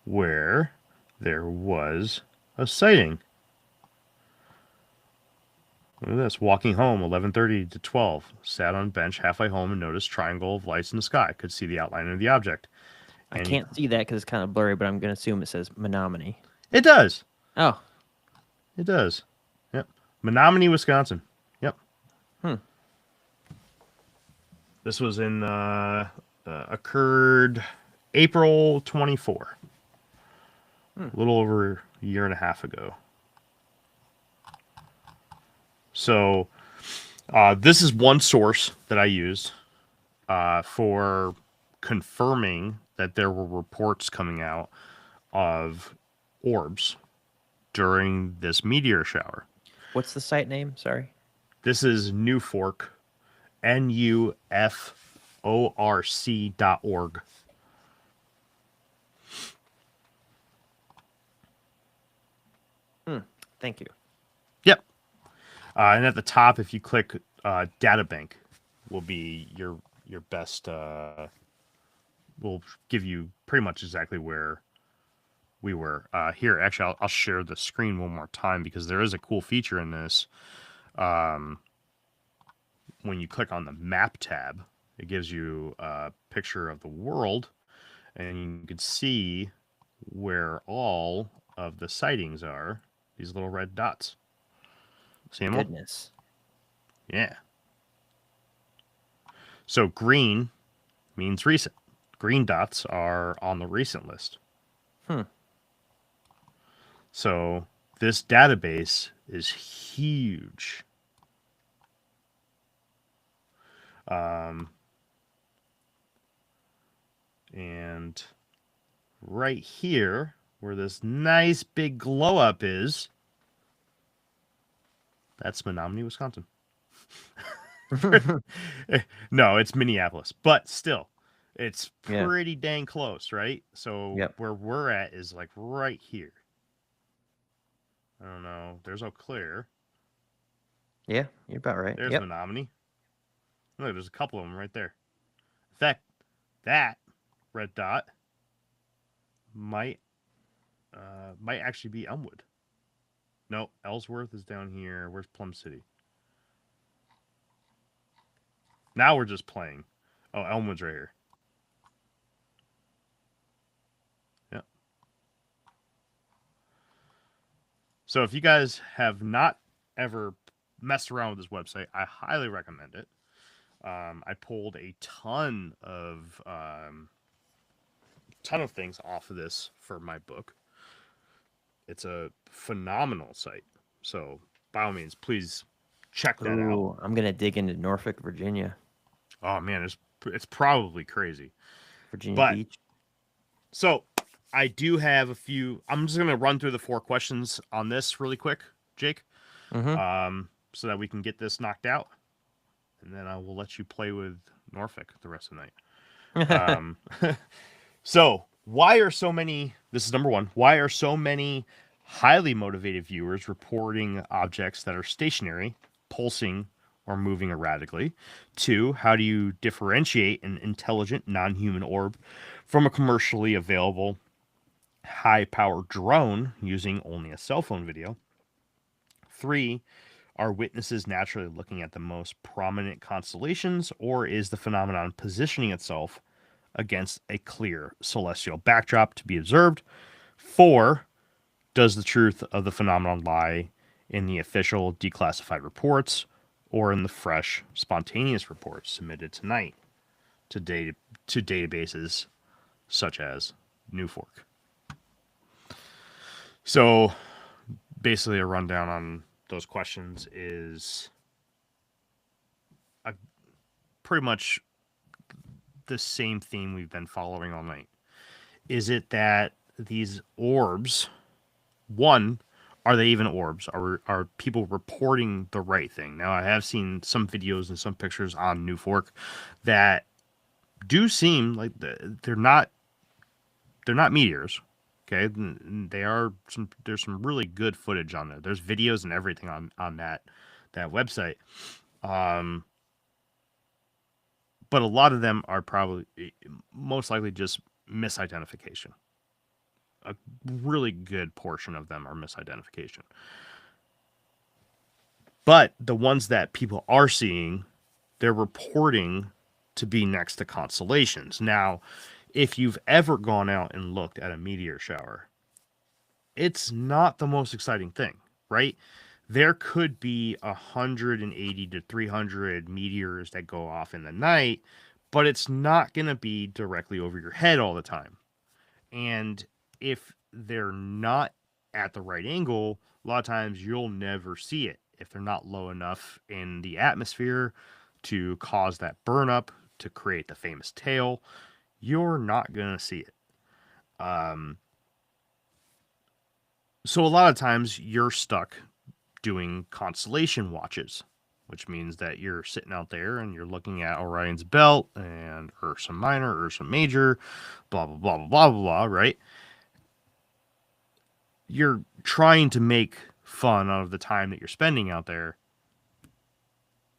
where there was a sighting. Look at this. Walking home, 11:30 to 12. Sat on bench halfway home and noticed triangle of lights in the sky. Could see the outline of the object. I And can't see that because it's kind of blurry, but I'm going to assume it says Menominee. it does. Oh. It does. Yep. Menominee, Wisconsin. Yep. This was in occurred April 24. A little over a year and a half ago. So this is one source that I used for confirming that there were reports coming out of orbs during this meteor shower. What's the site name? Sorry. This is NUFORC, NUFORC.org. Thank you. Yep. And at the top, if you click Databank, will be your best. Will give you pretty much exactly where we were. Here, actually, I'll share the screen one more time because there is a cool feature in this. When you click on the map tab, it gives you a picture of the world, and you can see where all of the sightings are. These little red dots. See them all? Goodness. Yeah. So green means recent. Green dots are on the recent list. So this database is huge. And right here, where this nice big glow up is, that's Menominee, Wisconsin. No, it's Minneapolis, but still, it's pretty dang close, right? So where we're at is like right here. I don't know. There's Eau Claire. Yeah, you're about right. There's Menominee. Look, there's a couple of them right there. In fact, that red dot might actually be Elmwood. No, Ellsworth is down here. Where's Plum City? Now we're just playing. Oh, Elmwood's right here. Yep. So if you guys have not ever messed around with this website, I highly recommend it. I pulled a ton of things off of this for my book. It's a phenomenal site. So by all means, please check that out. I'm gonna dig into Norfolk, Virginia. Oh man, it's probably crazy. Virginia Beach. So I do have a few. I'm just gonna run through the 4 questions on this really quick, Jake. So that we can get this knocked out, and then I will let you play with Norfolk the rest of the night. So why are so many? This is number 1. Why are so many highly motivated viewers reporting objects that are stationary, pulsing, or moving erratically? 2, how do you differentiate an intelligent non-human orb from a commercially available high-powered drone using only a cell phone video? 3, are witnesses naturally looking at the most prominent constellations, or is the phenomenon positioning itself against a clear celestial backdrop to be observed? 4, does the truth of the phenomenon lie in the official declassified reports or in the fresh, spontaneous reports submitted tonight to databases such as NUFORC? So basically a rundown on those questions is pretty much the same theme we've been following all night. Is it that these orbs, one, are they even orbs? Are people reporting the right thing? Now, I have seen some videos and some pictures on NUFORC that do seem like they're not meteors. Okay, there's some really good footage on there. There's videos and everything on that website. But a lot of them are probably most likely just misidentification a really good portion of them are misidentification. But the ones that people are seeing, they're reporting to be next to constellations. Now, if you've ever gone out and looked at a meteor shower, it's not the most exciting thing, right? There could be 180 to 300 meteors that go off in the night, but it's not going to be directly over your head all the time. And if they're not at the right angle, a lot of times you'll never see it if they're not low enough in the atmosphere to cause that burn up to create the famous tail. You're not going to see it. So a lot of times you're stuck doing constellation watches, which means that you're sitting out there and you're looking at Orion's Belt and Ursa Minor, Ursa Major, blah, blah, blah, blah, blah, blah, blah, right? You're trying to make fun out of the time that you're spending out there.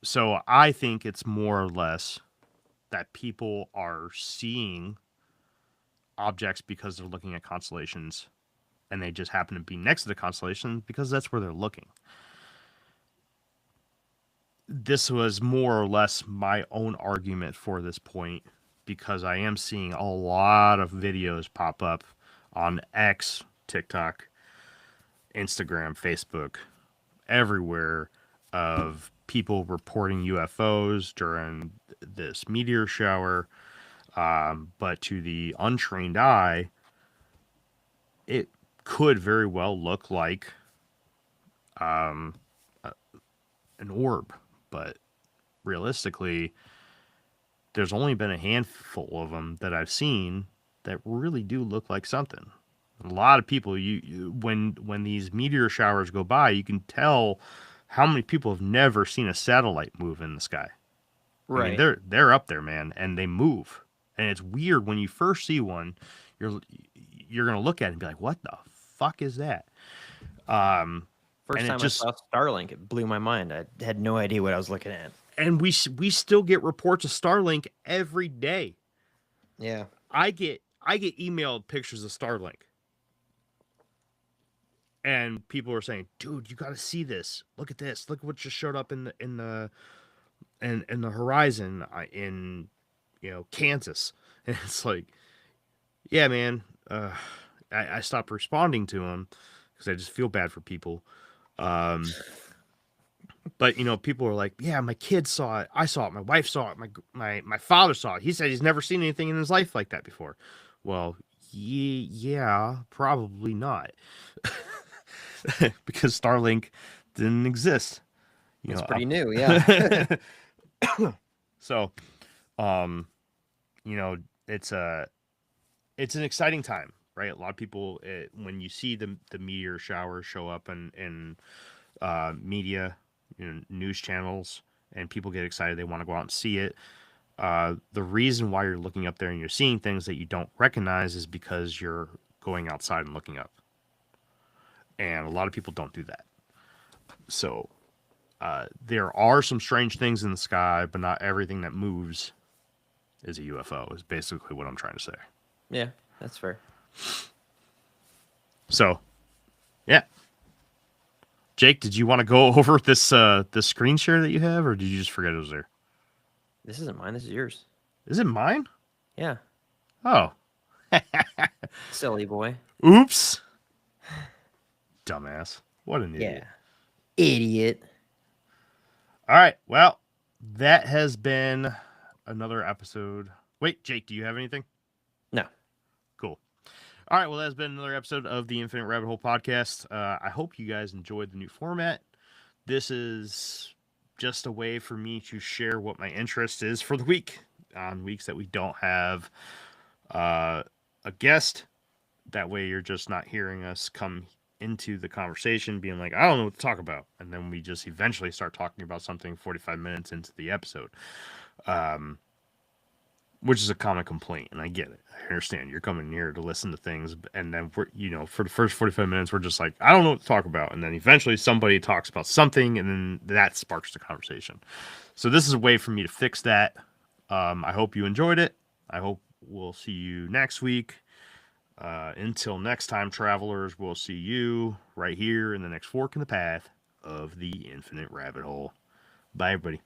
So I think it's more or less that people are seeing objects because they're looking at constellations, and they just happen to be next to the constellation because that's where they're looking. This was more or less my own argument for this point, because I am seeing a lot of videos pop up on X, TikTok, Instagram, Facebook, everywhere, of people reporting UFOs during this meteor shower. But to the untrained eye, it could very well look like an orb. But realistically, there's only been a handful of them that I've seen that really do look like something. A lot of people, when these meteor showers go by, you can tell how many people have never seen a satellite move in the sky. Right. I mean, they're up there, man, and they move. And it's weird when you first see one, you're gonna look at it and be like, "What the fuck is that?" First time I saw Starlink, it blew my mind. I had no idea what I was looking at. And we still get reports of Starlink every day. Yeah. I get emailed pictures of Starlink. And people are saying, "Dude, you got to see this. Look at this. Look what just showed up in the horizon in Kansas." And it's like, yeah, man. I stopped responding to them because I just feel bad for people. But people are like, "Yeah, my kids saw it. I saw it. My wife saw it. My father saw it. He said he's never seen anything in his life like that before." Well, yeah, probably not. Because Starlink didn't exist. It's pretty new, yeah. So, it's an exciting time, right? A lot of people, when you see the meteor shower show up in media, news channels, and people get excited, they want to go out and see it. The reason why you're looking up there and you're seeing things that you don't recognize is because you're going outside and looking up. And a lot of people don't do that. So there are some strange things in the sky, but not everything that moves is a UFO, is basically what I'm trying to say. Yeah, that's fair. So, yeah. Jake, did you want to go over this screen share that you have, or did you just forget it was there? This isn't mine. This is yours. Is it mine? Yeah. Oh. Silly boy. Oops. Dumbass. What an idiot. Yeah. Idiot. All right. Well, that has been another episode. Wait, Jake, do you have anything? No. Cool. All right. Well, that's been another episode of the Infinite Rabbit Hole podcast. I hope you guys enjoyed the new format. This is just a way for me to share what my interest is for the week on weeks that we don't have a guest. That way you're just not hearing us come into the conversation being like, "I don't know what to talk about," and then we just eventually start talking about something 45 minutes into the episode, which is a common complaint, and I get it. I understand you're coming here to listen to things, and then we're for the first 45 minutes we're just like, "I don't know what to talk about," and then eventually somebody talks about something, and then that sparks the conversation. So this is a way for me to fix that. I hope you enjoyed it. I hope we'll see you next week. Until next time, travelers, we'll see you right here in the next fork in the path of the infinite rabbit hole. Bye, everybody.